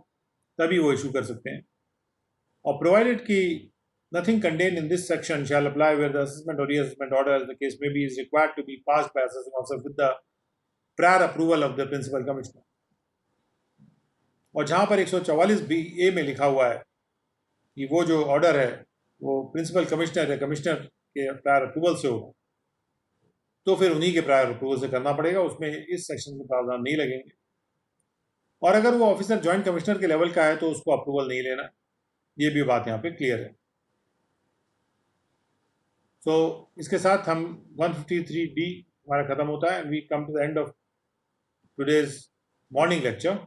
तभी वो इशू कर सकते हैं। और प्रोवाइडेड कि Nothing contained in this section shall apply where the assessment or reassessment order, as the case may be, is required to be passed by assessing officer with the prior approval of the principal commissioner. और जहां पर 144 B ए में लिखा हुआ है कि वो जो ऑर्डर है वो प्रिंसिपल कमिश्नर या कमिश्नर के प्रायर अप्रूवल से होगा, तो फिर उन्हीं के प्रायर अप्रूवल से करना पड़ेगा, उसमें इस सेक्शन के प्रावधान नहीं लगेंगे। और अगर वो ऑफिसर जॉइंट कमिश्नर के लेवल का है तो उसको अप्रूवल नहीं लेना, ये भी बात यहाँ पे क्लियर है। तो इसके साथ हम 153D हमारा खत्म होता है। We come to the end of today's morning lecture.